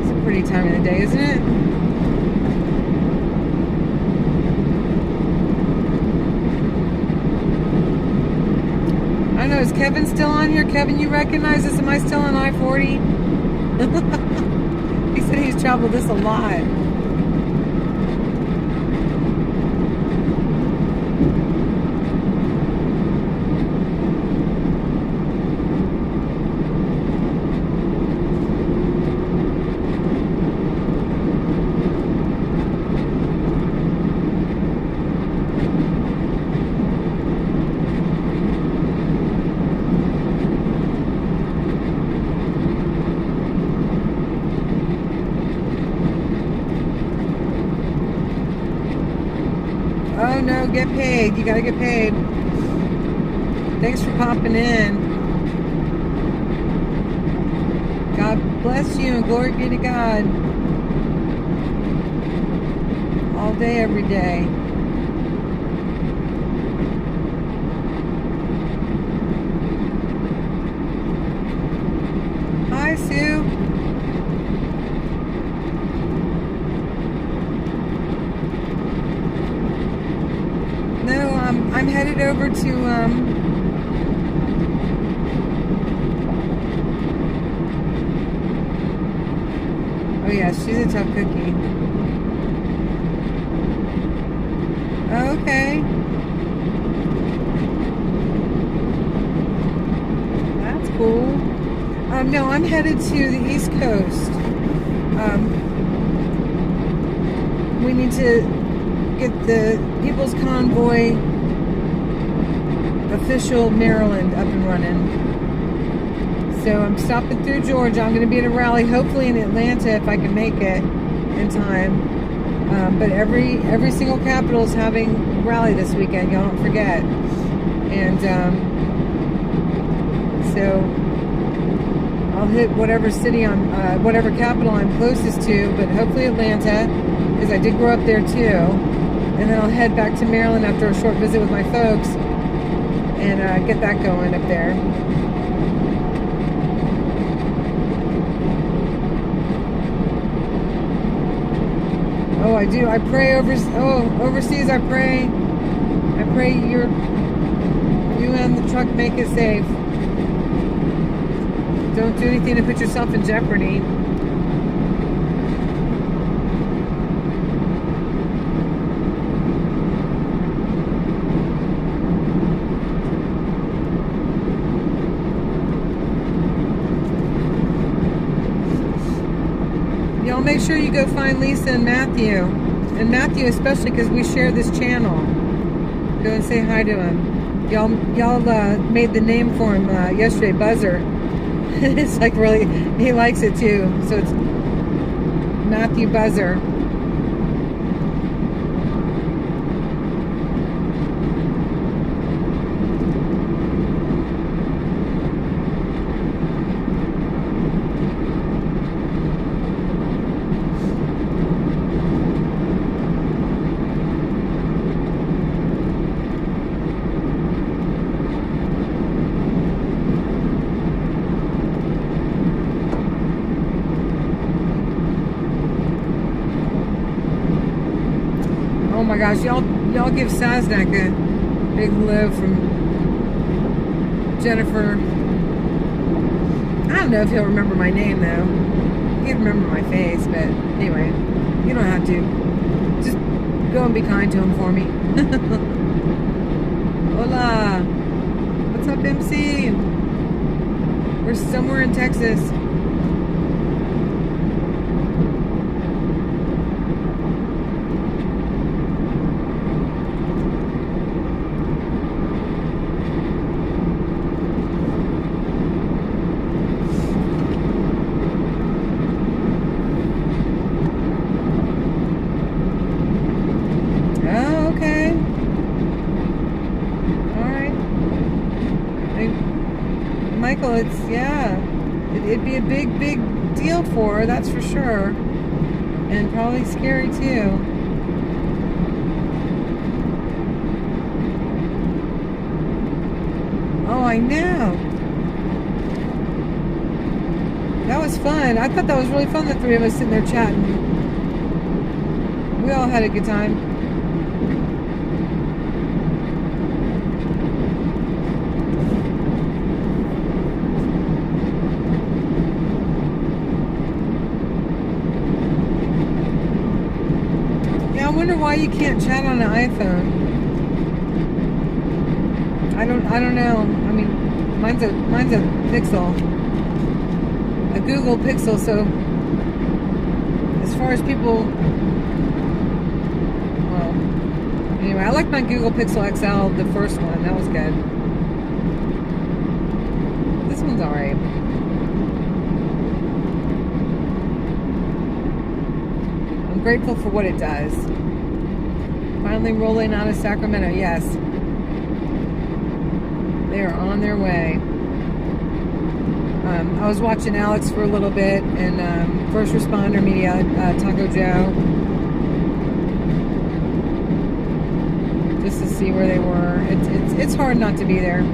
It's a pretty time of the day, isn't it? Is Kevin still on here? Kevin, you recognize this? Am I still on I-40? He said he's traveled this a lot. Oh no, get paid. You gotta get paid. Thanks for popping in. God bless you and glory be to God. All day, every day. Hi, Sue. No, I'm headed over to oh yeah, she's a tough cookie. Okay. That's cool. No, I'm headed to the East Coast. We need to get the People's Convoy official Maryland up and running. So I'm stopping through Georgia. I'm going to be at a rally, hopefully in Atlanta if I can make it in time. But every single capital is having a rally this weekend. Y'all don't forget. And so I'll hit whatever city whatever capital I'm closest to, but hopefully Atlanta, because I did grow up there too. And then I'll head back to Maryland after a short visit with my folks and get that going up there. Oh, I do. I pray overseas. I pray you and the truck make it safe. Don't do anything to put yourself in jeopardy. Y'all make sure you go find Lisa and Matthew. And Matthew especially, because we share this channel. Go and say hi to him. Y'all made the name for him yesterday, Buzzer. It's like really, he likes it too. So it's Matthew Buzzer. Oh my gosh, y'all give Saznak a big hello from Jennifer. I don't know if he'll remember my name though. He can remember my face, but anyway, you don't have to. Just go and be kind to him for me. Hola. What's up, MC? We're somewhere in Texas. Michael, it'd be a big deal for her, that's for sure. And probably scary too. Oh, I know. That was fun. I thought that was really fun, the three of us sitting there chatting. We all had a good time. I wonder why you can't chat on an iPhone. I don't know. I mean, mine's a Pixel, a Google Pixel. So as far as people, well, anyway, I like my Google Pixel XL, the first one. That was good. This one's alright. I'm grateful for what it does. Finally rolling out of Sacramento, yes. They are on their way. I was watching Alex for a little bit and First Responder Media, Taco Joe, just to see where they were. It's hard not to be there.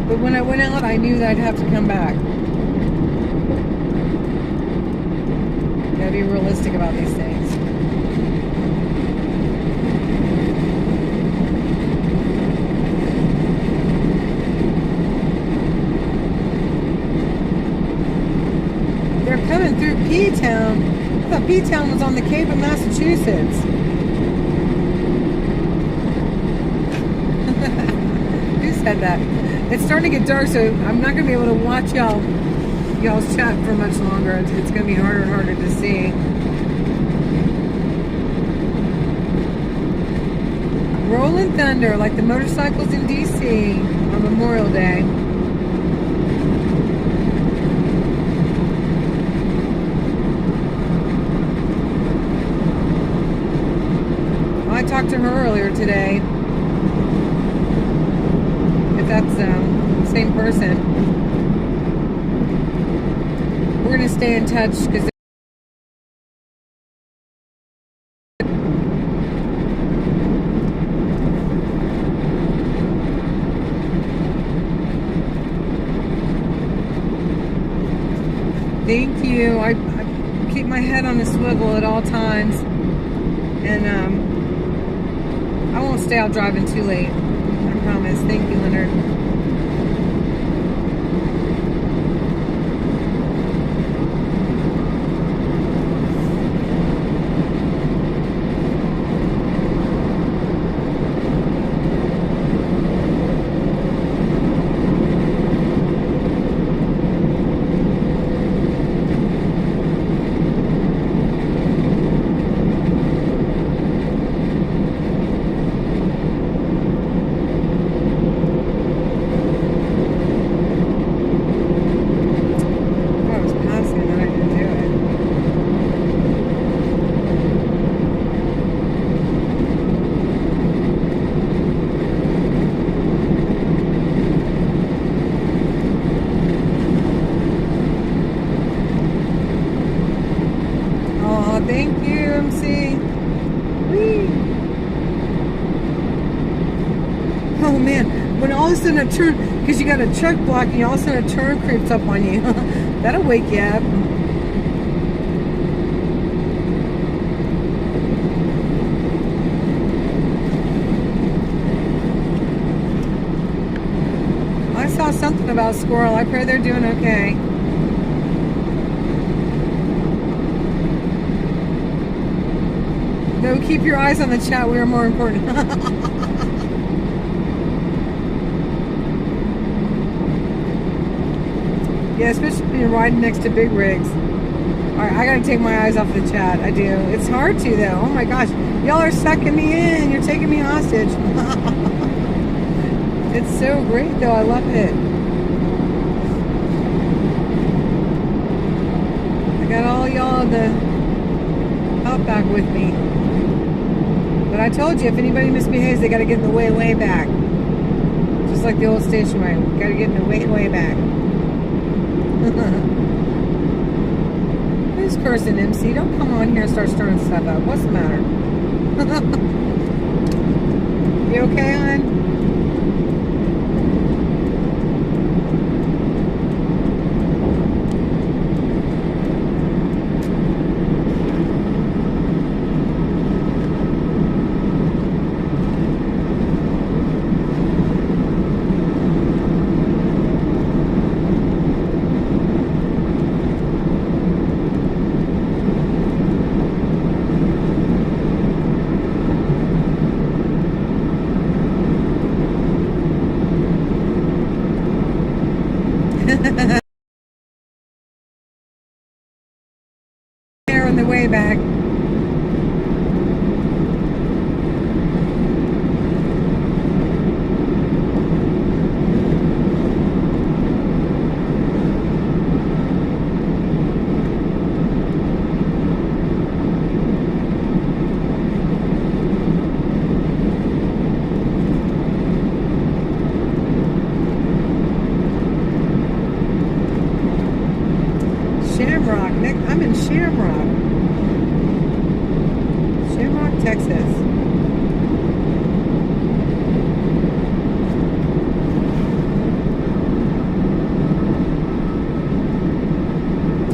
But when I went out, I knew that I'd have to come back. Gotta be realistic about these things. They're coming through P-Town. I thought P-Town was on the Cape of Massachusetts. said that. It's starting to get dark, so I'm not going to be able to watch y'all's chat for much longer. It's going to be harder and harder to see. Rolling Thunder, like the motorcycles in DC on Memorial Day. I talked to her earlier today. If that's the same person. We're going to stay in touch because thank you. I keep my head on a swivel at all times. And I won't stay out driving too late. I promise. Thank you, Leonard. Thank you, MC. Whee. Oh man, when all of a sudden a turn, because you got a truck blocking, all of a sudden a turn creeps up on you. That'll wake you up. I saw something about squirrel. I pray they're doing okay. No, keep your eyes on the chat. We are more important. Yeah, especially when you're riding next to big rigs. Alright, I gotta take my eyes off the chat. I do. It's hard to, though. Oh my gosh. Y'all are sucking me in. You're taking me hostage. It's so great, though. I love it. I got all y'all in the outback with me. But I told you, if anybody misbehaves, they gotta get in the way, way back. Just like the old station wagon. Gotta get in the way, way back. Who's cursing, MC? Don't come on here and start stirring stuff up. What's the matter? You okay, hon? Here on the way back. Shamrock. I'm in Shamrock. Shamrock, Texas.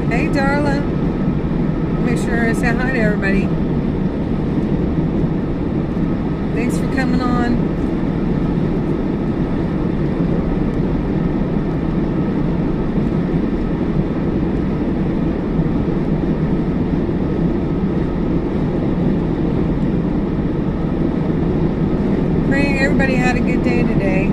Hey, Darla. Make sure I say hi to everybody. Thanks for coming on. Everybody had a good day today.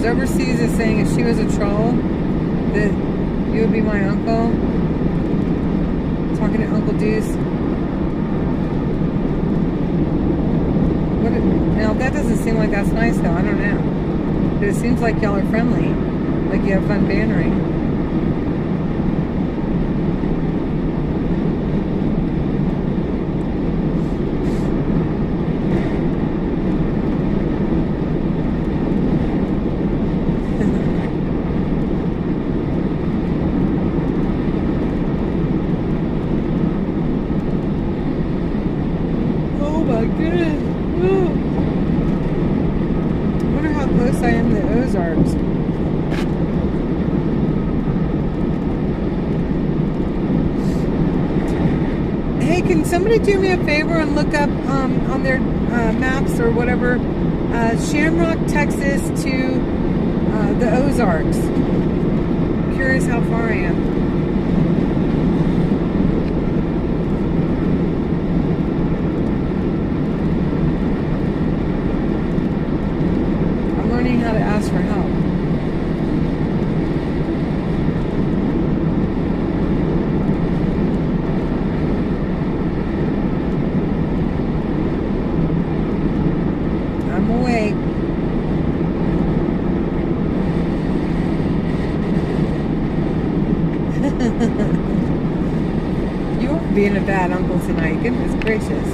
Because Overseas is saying if she was a troll, that you would be my uncle. Talking to Uncle Deuce. Now, that doesn't seem like that's nice, though. I don't know. But it seems like y'all are friendly. Like you have fun bantering. Oh my goodness. Ooh. I wonder how close I am to the Ozarks. Hey, can somebody do me a favor and look up on their maps or whatever, Shamrock, Texas to the Ozarks? I'm curious how far I am. I'm learning how to ask for help. I'm awake. You are being a bad uncle tonight. Goodness gracious.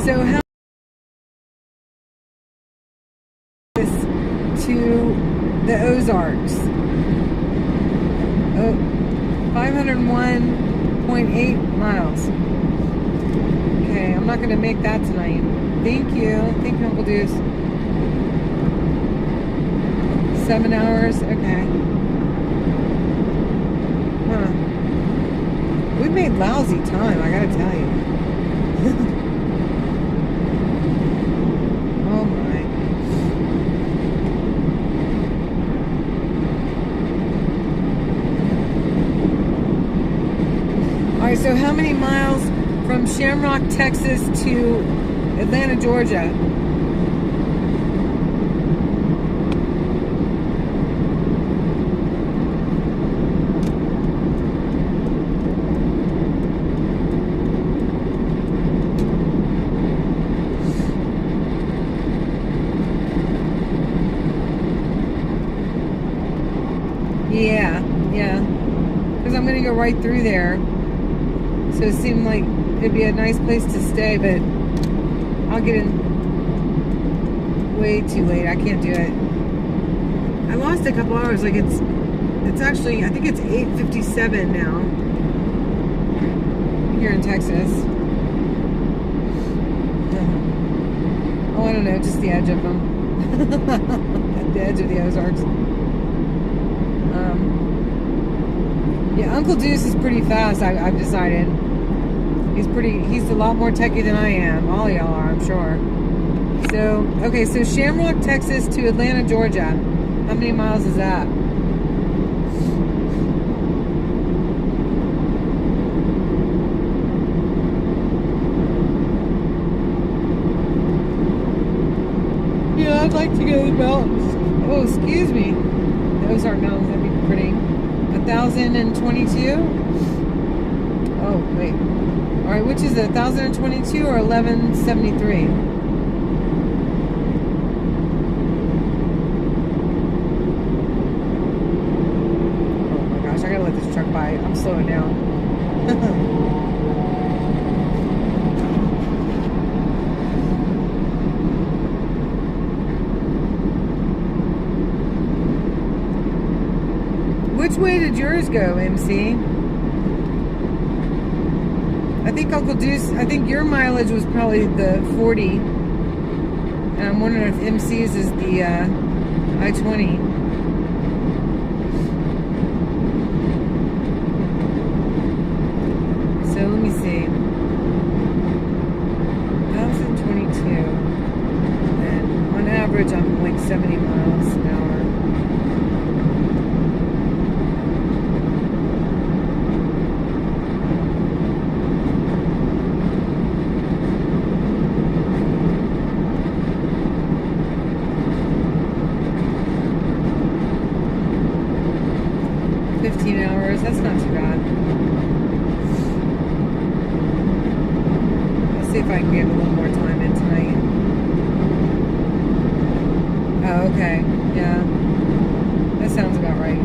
So how is to the Ozarks? Oh, 501.8 miles. Okay, I'm not going to make that tonight. Thank you. Thank you, Uncle Deuce. 7 hours? Okay. Huh. We made lousy time, I gotta tell you. Oh my. Alright, so how many miles from Shamrock, Texas to Atlanta, Georgia? Yeah, because I'm going to go right through there. So it seemed like it'd be a nice place to stay, but I'll get in way too late. I can't do it. I lost a couple hours. Like it's actually, I think it's 8:57 now here in Texas. Oh, I don't know, just the edge of them. At the edge of the Ozarks. Yeah, Uncle Deuce is pretty fast, I've decided. He's a lot more techie than I am. All y'all are, I'm sure. So, okay, so Shamrock, Texas to Atlanta, Georgia. How many miles is that? Yeah, I'd like to go to the mountains. Oh, excuse me. Those are mountains, that'd be pretty. 1,022? Oh, wait. Alright, which is it? 1,022 or 1,173? Oh my gosh, I gotta let this truck by. I'm slowing down. Which way did yours go, MC? I think Uncle Deuce, I think your mileage was probably the 40. And I'm wondering if MC's is the I-20. average, I'm like 70 miles an hour. That's not too bad. Let's see if I can get a little more time in tonight. Oh, okay. Yeah. That sounds about right.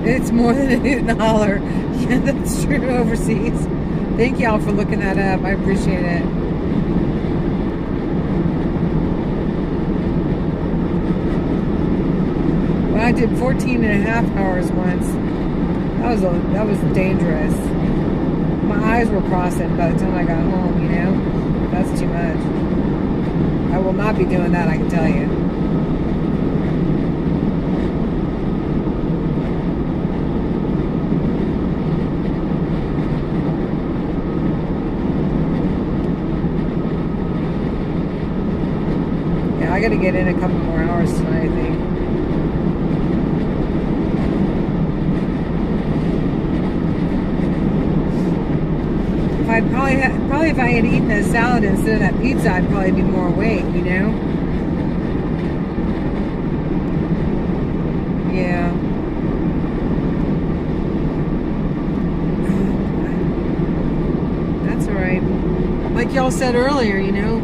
It's more than a hoot and a holler. Yeah, that's true overseas. Thank y'all for looking that up. I appreciate it. I did 14 and a half hours once. That was dangerous. My eyes were crossing by the time I got home, you know? That's too much. I will not be doing that, I can tell you. Yeah, I gotta get in a couple more hours tonight, I think. I'd probably if I had eaten a salad instead of that pizza, I'd probably be more awake, you know? Yeah. That's all right. Like y'all said earlier, you know,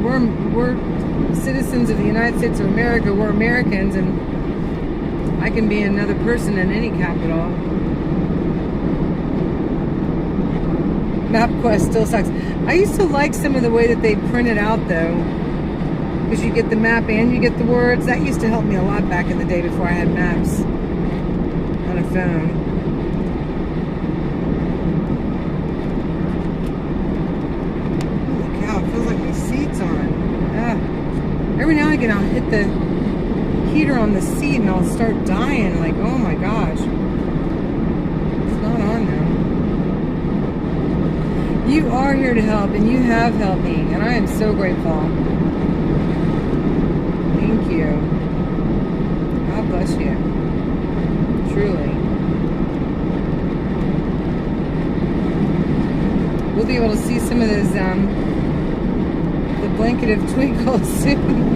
we're citizens of the United States of America. We're Americans, and I can be another person in any capital. MapQuest still sucks. I used to like some of the way that they print it out, though, because you get the map and you get the words. That used to help me a lot back in the day before I had maps on a phone. Holy cow, it feels like my seat's on. Every now and again I'll hit the heater on the seat and I'll start dying, like, oh my gosh. It's not on now. You are here to help, and you have helped me, and I am so grateful. Thank you. God bless you. Truly. We'll be able to see some of those, the blanket of twinkles soon.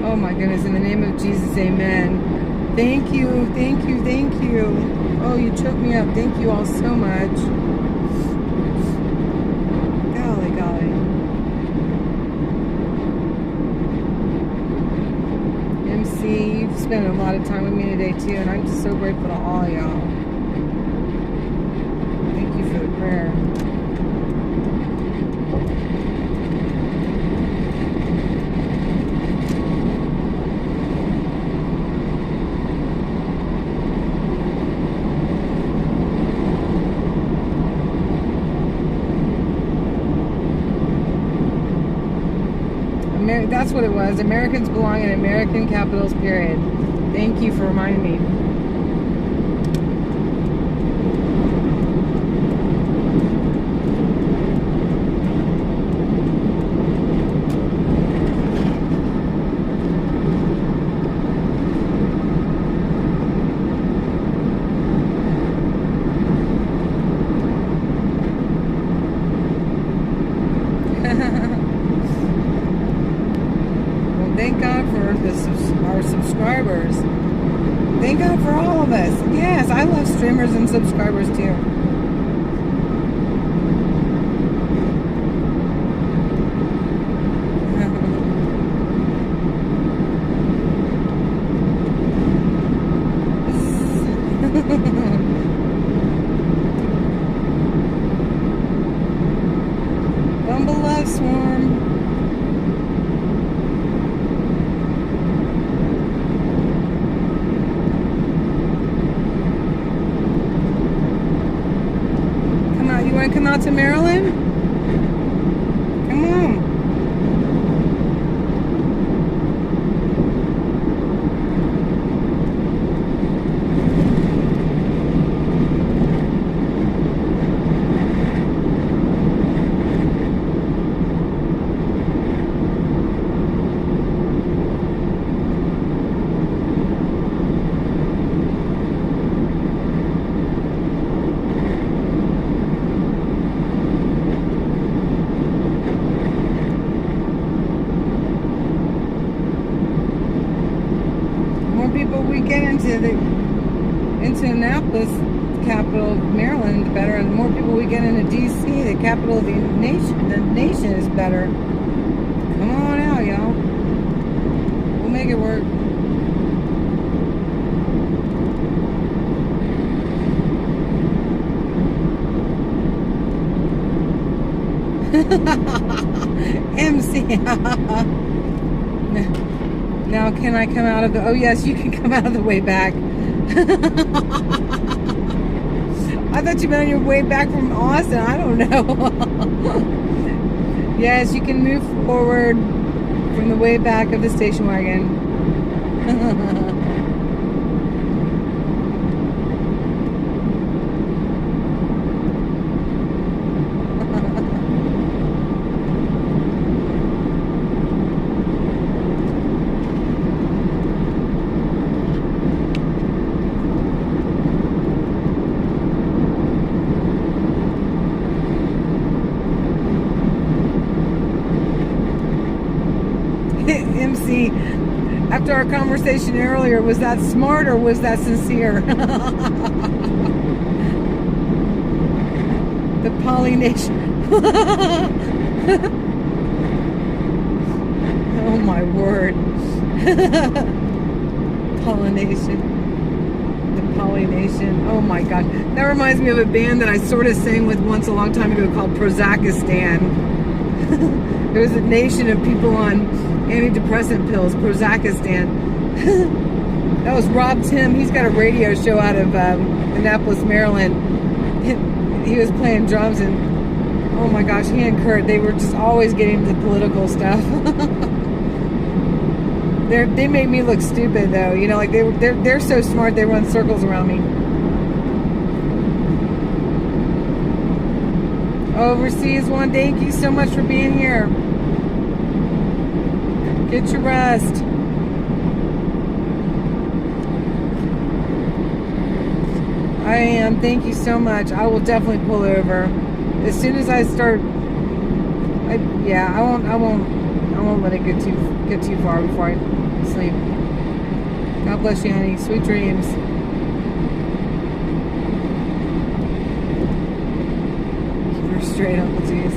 Oh my goodness, in the name of Jesus, amen. Thank you, thank you, thank you. Oh, you choked me up. Thank you all so much. Golly, golly. MC, you've spent a lot of time with me today too, and I'm just so grateful to all y'all. Thank you for the prayer. That's what it was. Americans belong in American capitals, period. Thank you for reminding me. Thank God for our subscribers. Thank God for all of us. Yes, I love streamers and subscribers too. Bumble love swarm. come out to Maryland? Come on. People we get into Annapolis, capital of Maryland, the better, and the more people we get into DC, the capital of the nation is better. Come on out, y'all. We'll make it work. MC. Now, can I come out of the... Oh, yes, you can come out of the way back. I thought you meant on your way back from Austin. I don't know. Yes, you can move forward from the way back of the station wagon. MC, after our conversation earlier, was that smart or was that sincere? The pollination. Oh my word. Pollination. The pollination. Oh my god. That reminds me of a band that I sort of sang with once a long time ago called Prozakistan. There was a nation of people on antidepressant pills, Prozakistan. That was Rob Tim. He's got a radio show out of Annapolis, Maryland. He was playing drums, and oh my gosh, he and Kurt, they were just always getting into political stuff. They made me look stupid though, you know, like they're so smart they run circles around me. Overseas one, thank you so much for being here. Get your rest. I am. Thank you so much. I will definitely pull over as soon as I start. I won't let it get too far before I sleep. God bless you, honey. Sweet dreams. Keep her straight, Uncle G's.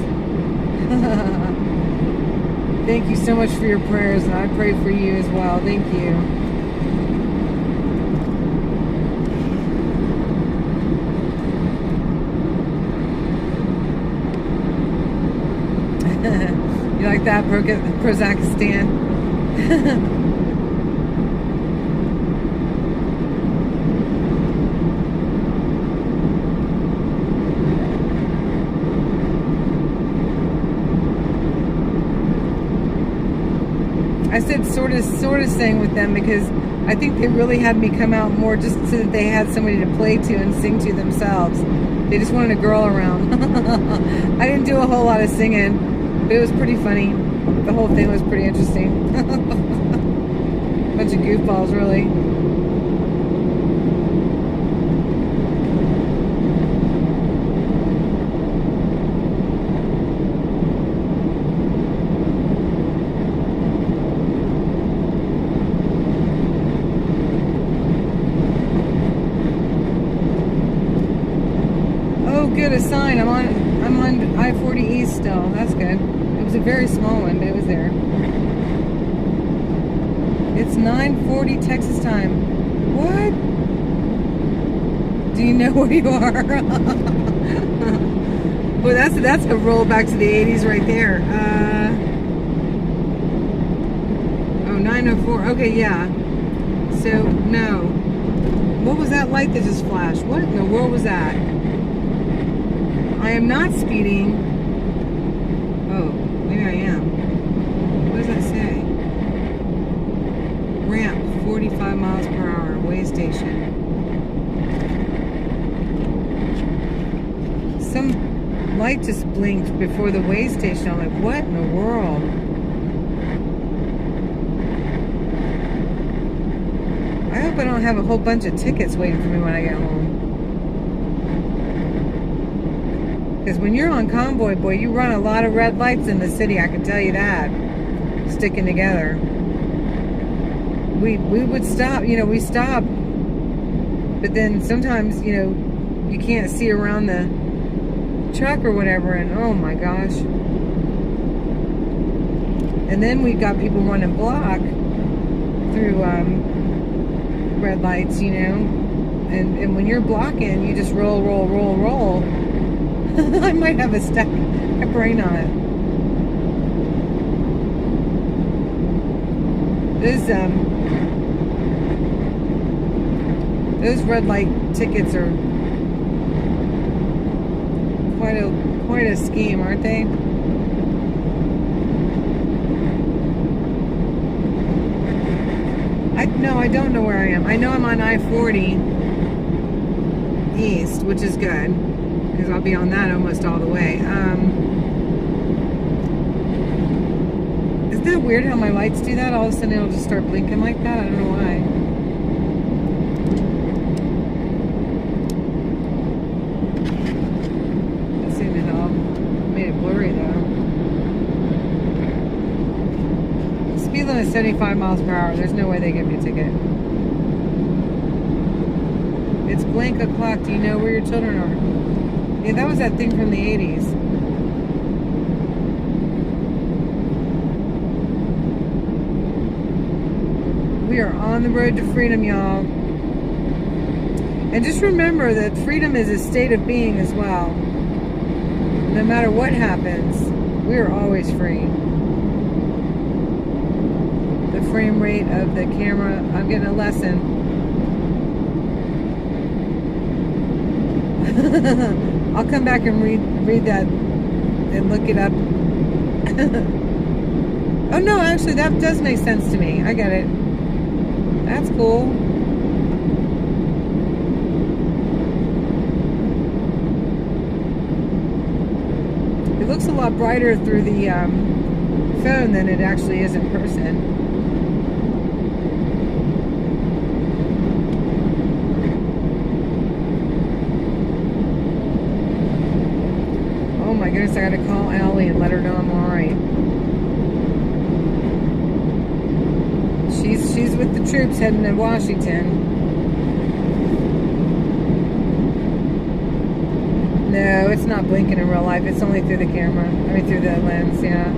Thank you so much for your prayers, and I pray for you as well. Thank you. You like that, Prozakistan? I said sort of sang with them because I think they really had me come out more just so that they had somebody to play to and sing to themselves. They just wanted a girl around. I didn't do a whole lot of singing, but it was pretty funny. The whole thing was pretty interesting. Bunch of goofballs, really. Good, a sign. I'm on I-40 East still. That's good. It was a very small one, but it was there. It's 9:40 Texas time. What? Do you know where you are? Well, that's a roll back to the 80s right there. 9:04. Okay, yeah. So no. What was that light that just flashed? What in the world was that? I am not speeding. Oh, maybe I am. What does that say? Ramp, 45 miles per hour, way station. Some light just blinked before the way station. I'm like, what in the world? I hope I don't have a whole bunch of tickets waiting for me when I get home. Because when you're on convoy, boy, you run a lot of red lights in the city, I can tell you that. Sticking together. We would stop, we stop. But then sometimes, you can't see around the truck or whatever, and oh my gosh. And then we got people running block through red lights, and when you're blocking, you just roll. I might have a brain on it. Those red light tickets are quite a scheme, aren't they? No, I don't know where I am. I know I'm on I-40 East, which is good, because I'll be on that almost all the way. Isn't that weird how my lights do that? All of a sudden it'll just start blinking like that? I don't know why. That seemed to help. Made it blurry though. Speed limit is 75 miles per hour. There's no way they give me a ticket. It's blank o'clock. Do you know where your children are? Yeah, that was that thing from the 80s. We are on the road to freedom, y'all. And just remember that freedom is a state of being as well. No matter what happens, we are always free. The frame rate of the camera, I'm getting a lesson. I'll come back and read that and look it up. Oh no, actually that does make sense to me. I get it. That's cool. It looks a lot brighter through the phone than it actually is in person. Oh my goodness, I gotta call Allie and let her know I'm alright. She's with the troops heading to Washington. No, it's not blinking in real life. It's only through the camera. I mean, through the lens, yeah.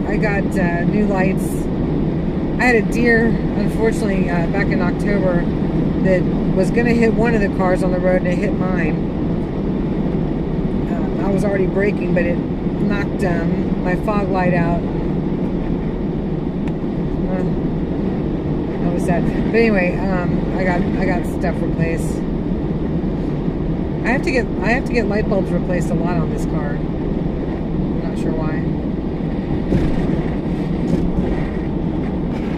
I got new lights. I had a deer, unfortunately, back in October that was going to hit one of the cars on the road and it hit mine. I was already braking, but it knocked my fog light out. That was sad. But anyway, I got stuff replaced. I have to get light bulbs replaced a lot on this car. I'm not sure why.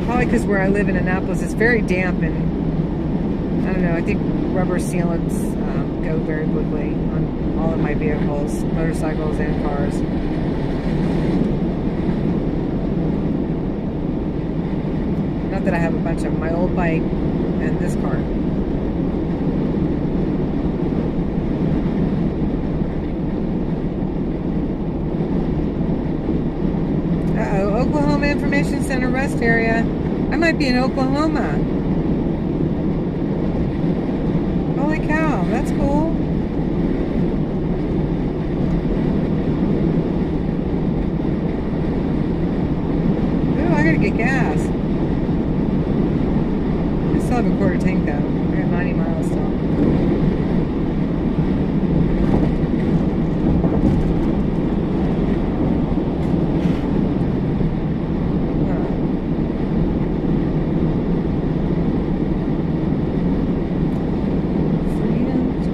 Probably because where I live in Annapolis, it's very damp, and I don't know. I think rubber sealants go very quickly on all of my vehicles, motorcycles and cars. Not that I have a bunch of them. My old bike and this car. Uh-oh, Oklahoma Information Center rest area. I might be in Oklahoma. Holy cow, that's cool. Ooh, I gotta get gas. I still have a quarter tank though. I got 90 miles still. Freedom to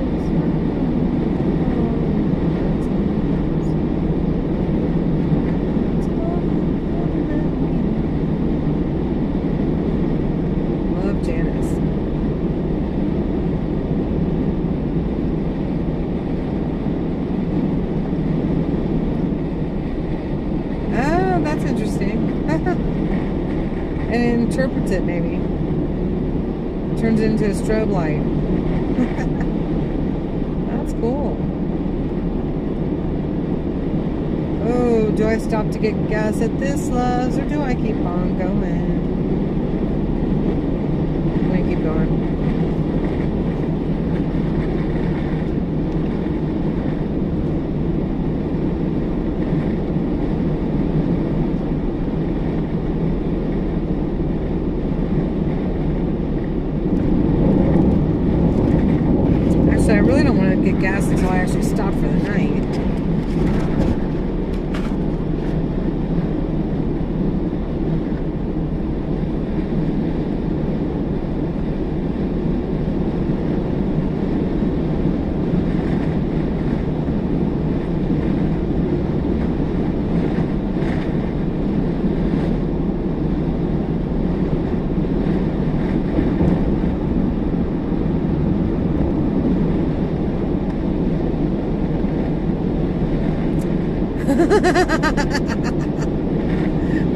tilts it maybe. Turns it into a strobe light. That's cool. Oh, do I stop to get gas at this, loves, or do I keep on going? I'm gonna keep going. Actually, I really don't want to get gas until I actually stop for the night.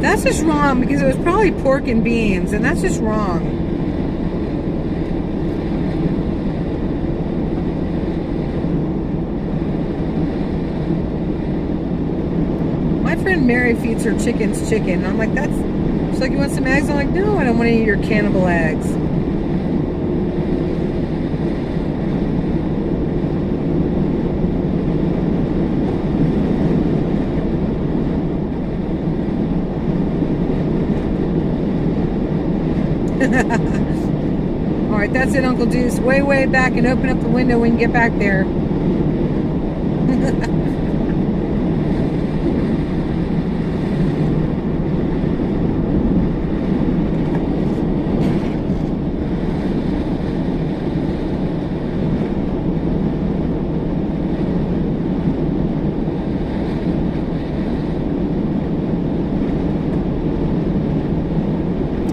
That's just wrong because it was probably pork and beans, and that's just wrong. My friend Mary feeds her chickens chicken. I'm like, that's... She's like, you want some eggs? I'm like, no, I don't want any of your cannibal eggs. Alright, that's it, Uncle Deuce. Way back and open up the window when you get back there.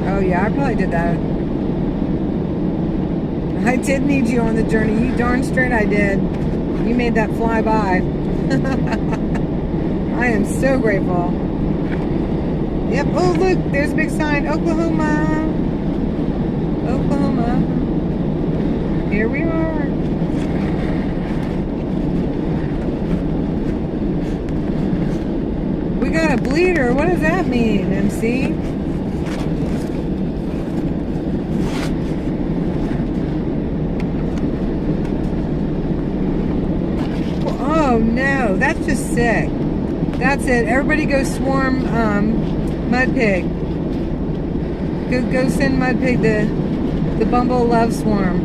Oh yeah, I probably did that. I did need you on the journey. You darn straight I did. You made that fly by. I am so grateful. Yep. Oh, look. There's a big sign. Oklahoma. Oklahoma. Here we are. We got a bleeder. What does that mean, MC? Oh no, that's just sick. That's it. Everybody go swarm Mud Pig. Go send Mud Pig the Bumble Love Swarm.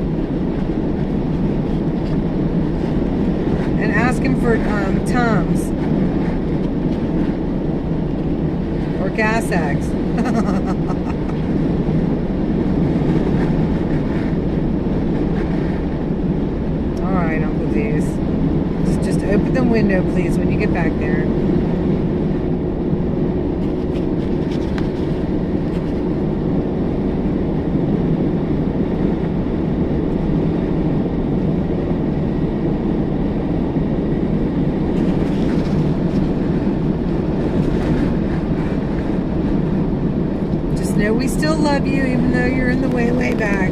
And ask him for Tums. Or gas eggs. Alright, Uncle D's. Just open the window, please, when you get back there. Just know we still love you, even though you're in the way back.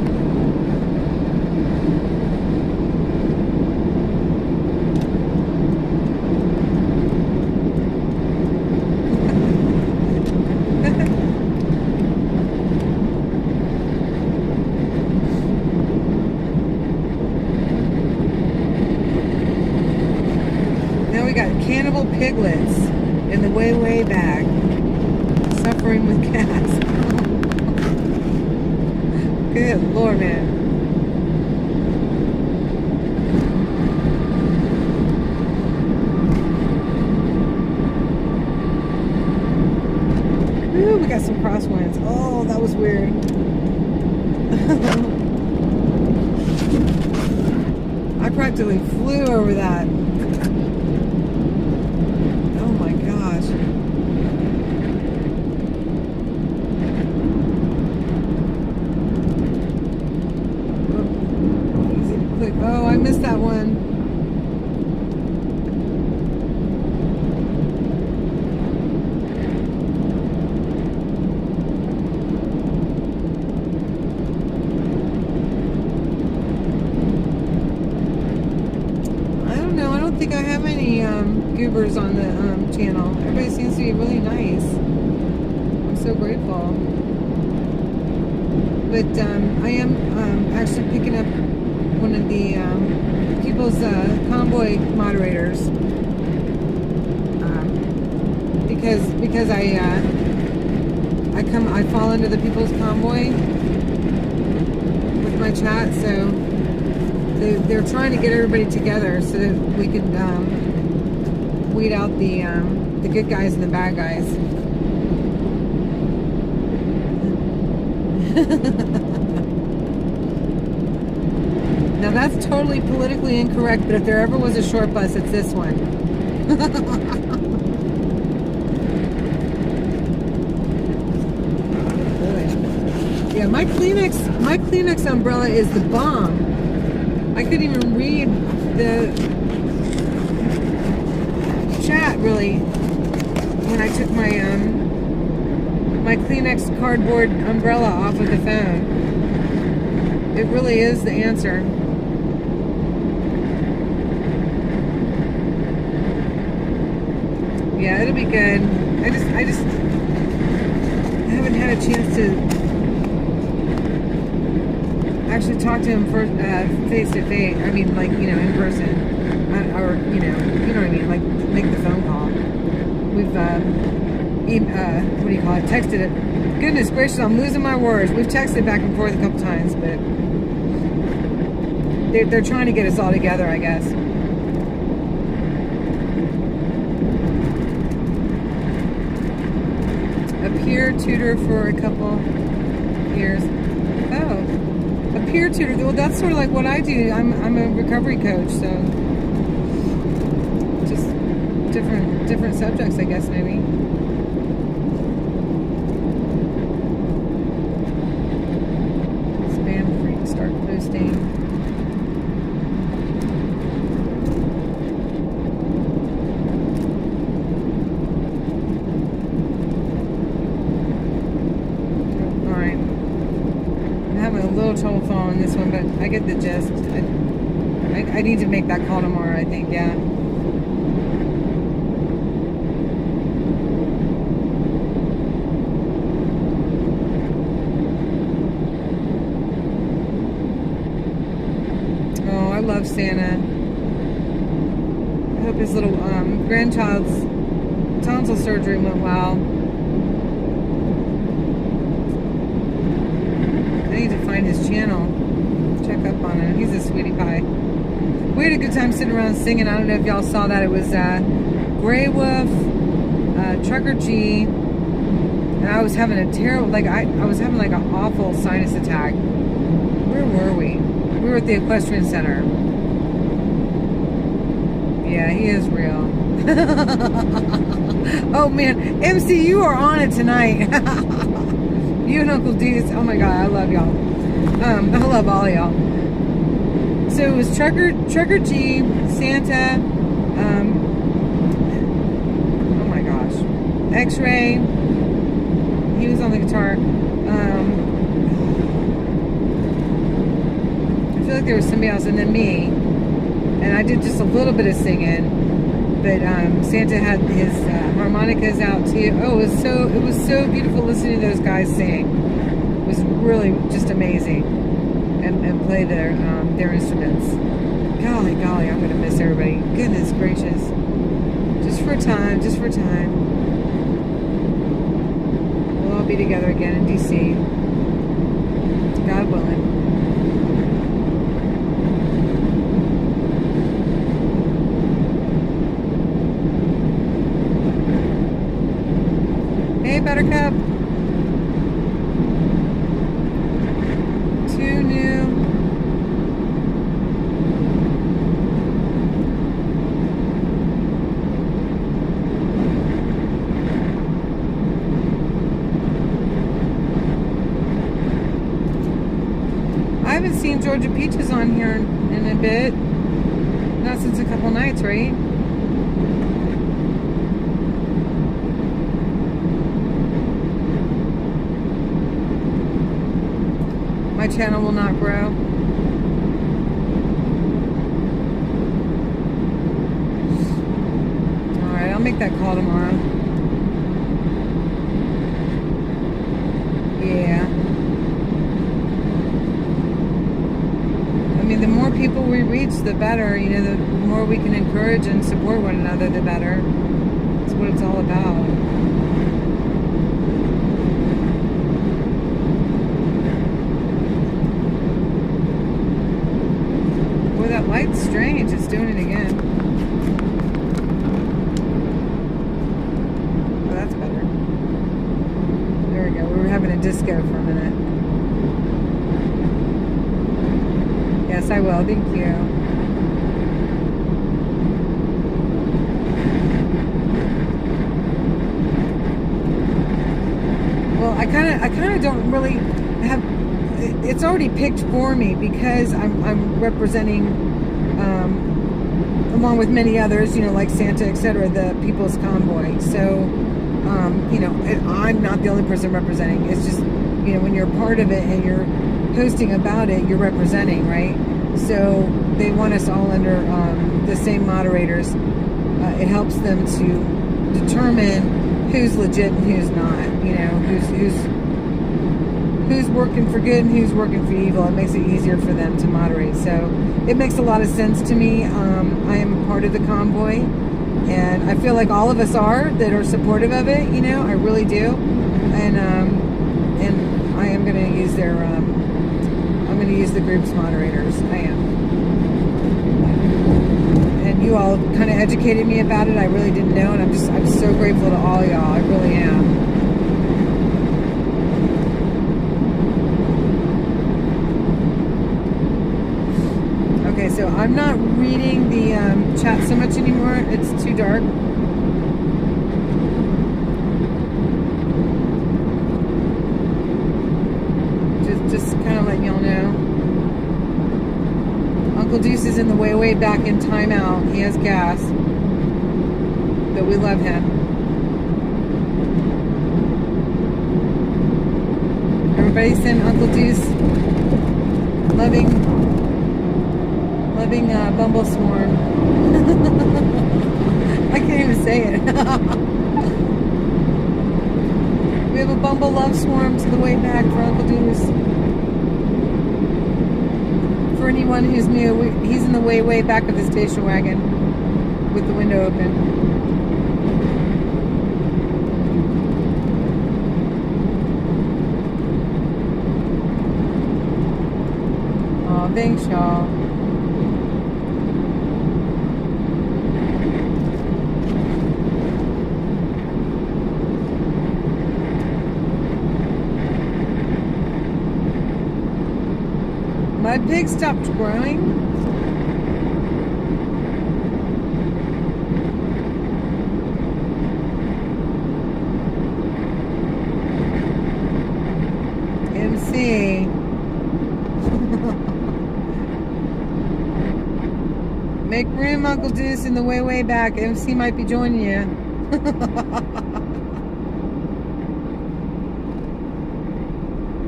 We got cannibal piglets in the way back, suffering with cats. Good Lord, man. Ooh, we got some crosswinds. Oh, that was weird. I practically flew over that. Oh, I missed that one. think I have any goobers on the channel. Everybody seems to be really nice. I'm so grateful. But I am actually picking up one of the people's convoy moderators because I fall into the people's convoy with my chat, so they're trying to get everybody together so that we can weed out the good guys and the bad guys. Now that's totally politically incorrect, but if there ever was a short bus, it's this one. Yeah, my Kleenex umbrella is the bomb. I couldn't even read the chat really when I took my my Kleenex cardboard umbrella off of the phone. It really is the answer. Yeah, it'll be good. I just haven't had a chance to actually talk to him first, face to face. I mean, like, you know, in person, or you know what I mean, like make the phone call. We've what do you call it? Texted it. Goodness gracious, I'm losing my words. We've texted back and forth a couple times, but they're trying to get us all together, I guess. A peer tutor for a couple years. Oh. A peer tutor. Well, that's sort of like what I do. I'm a recovery coach, so just different subjects, I guess, maybe. Spam free. Start posting. All right. I'm having a little trouble following this one, but I get the gist. I need to make that call tomorrow, I think, yeah. Oh, I love Santa. I hope his little grandchild's tonsil surgery went well. I need to find his channel, check up on him. He's a sweetie pie. We had a good time sitting around singing. I don't know if y'all saw that. It was Grey Wolf, Trucker G, and I was having a terrible, like I was having like an awful sinus attack. Where were we? We were at the Equestrian Center. Yeah, he is real. Oh man, MC, you are on it tonight. You and Uncle D's. Oh my God, I love y'all. I love all of y'all. So it was Trucker G, Santa, oh my gosh, X-Ray. He was on the guitar. I feel like there was somebody else, and then me. And I did just a little bit of singing. But Santa had his harmonicas out too. Oh, it was so beautiful listening to those guys sing. It was really just amazing, and play their instruments. Golly, I'm gonna miss everybody. Goodness gracious, just for time. We'll all be together again in DC, God willing. Hey, Buttercup. Too new. I haven't seen Georgia Peaches on here in a bit. Not since a couple nights, right? My channel will not grow. I'll make that call tomorrow. Yeah. I mean, the more people we reach, the better. You know, the more we can encourage and support one another, the better. That's what it's all about. Boy, that light's strange. It's doing it again. Oh, that's better. There we go. We were having a disco for a minute. Yes, I will. Thank you. Well, I kind of don't really have. It's already picked for me because I'm representing, along with many others, you know, like Santa, etc., the People's Convoy. So, you know, I'm not the only person representing. It's just, you know, when you're part of it and you're posting about it, you're representing, right? So they want us all under the same moderators. It helps them to determine who's legit and who's not. You know, who's working for good and who's working for evil. It makes it easier for them to moderate. So it makes a lot of sense to me. I am part of the convoy, and I feel like all of us are that are supportive of it. You know, I really do. And I am going to use their. I'm going to use the group's moderators. I am. And you all kind of educated me about it. I really didn't know, and I'm so grateful to all y'all. I really am. Okay, so I'm not reading the chat so much anymore. It's too dark. Just kind of letting y'all know. Uncle Deuce is in the way back in timeout. He has gas, but we love him. Everybody send Uncle Deuce loving Bumble Swarm. I can't even say it. We have a Bumble Love Swarm to the way back for Uncle Deuce. For anyone who's new, he's in the way back of the station wagon with the window open. Oh, thanks, y'all. My pig stopped growing. MC. Make room, Uncle Deuce, in the way back. MC might be joining you.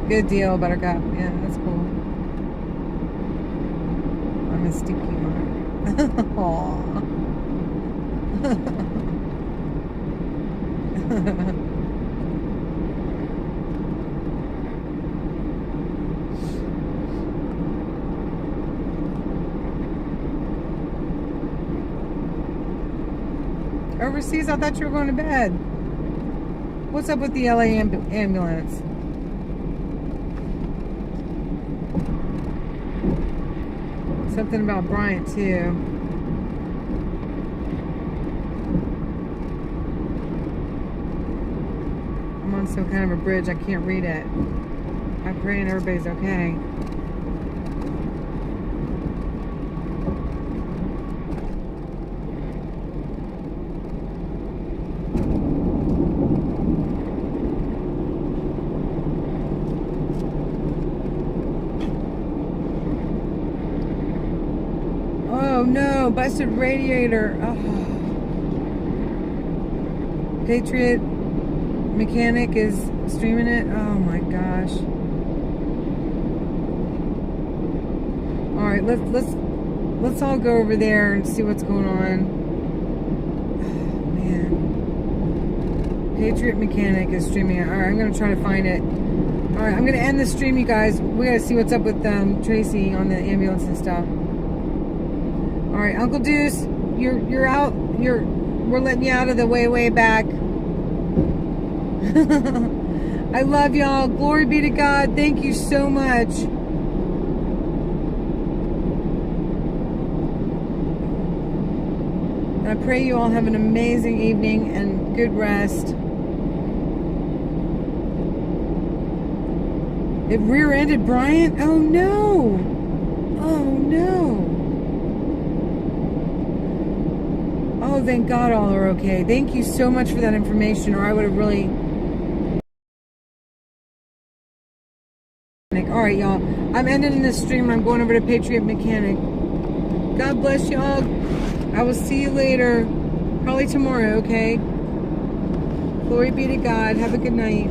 Good deal, Buttercup. Yeah, that's cool. I'm a sticky one. Aww. Overseas, I thought you were going to bed. What's up with the LA ambulance? Something about Bryant too. I'm on some kind of a bridge. I can't read it. I'm praying everybody's okay. Oh no, busted radiator. Oh. Patriot Mechanic is streaming it. Oh my gosh. All right, let's all go over there and see what's going on. Oh, man. Patriot Mechanic is streaming it. All right, I'm going to try to find it. All right, I'm going to end the stream, you guys. We got to see what's up with Tracy on the ambulance and stuff. All right, Uncle Deuce, you're out. We're letting you out of the way back. I love y'all. Glory be to God. Thank you so much. I pray you all have an amazing evening and good rest. It rear-ended Bryant? Oh no! Oh no! Oh, thank God all are okay. Thank you so much for that information, or I would have really... All right, y'all. I'm ending this stream. I'm going over to Patriot Mechanic. God bless y'all. I will see you later. Probably tomorrow, okay? Glory be to God. Have a good night.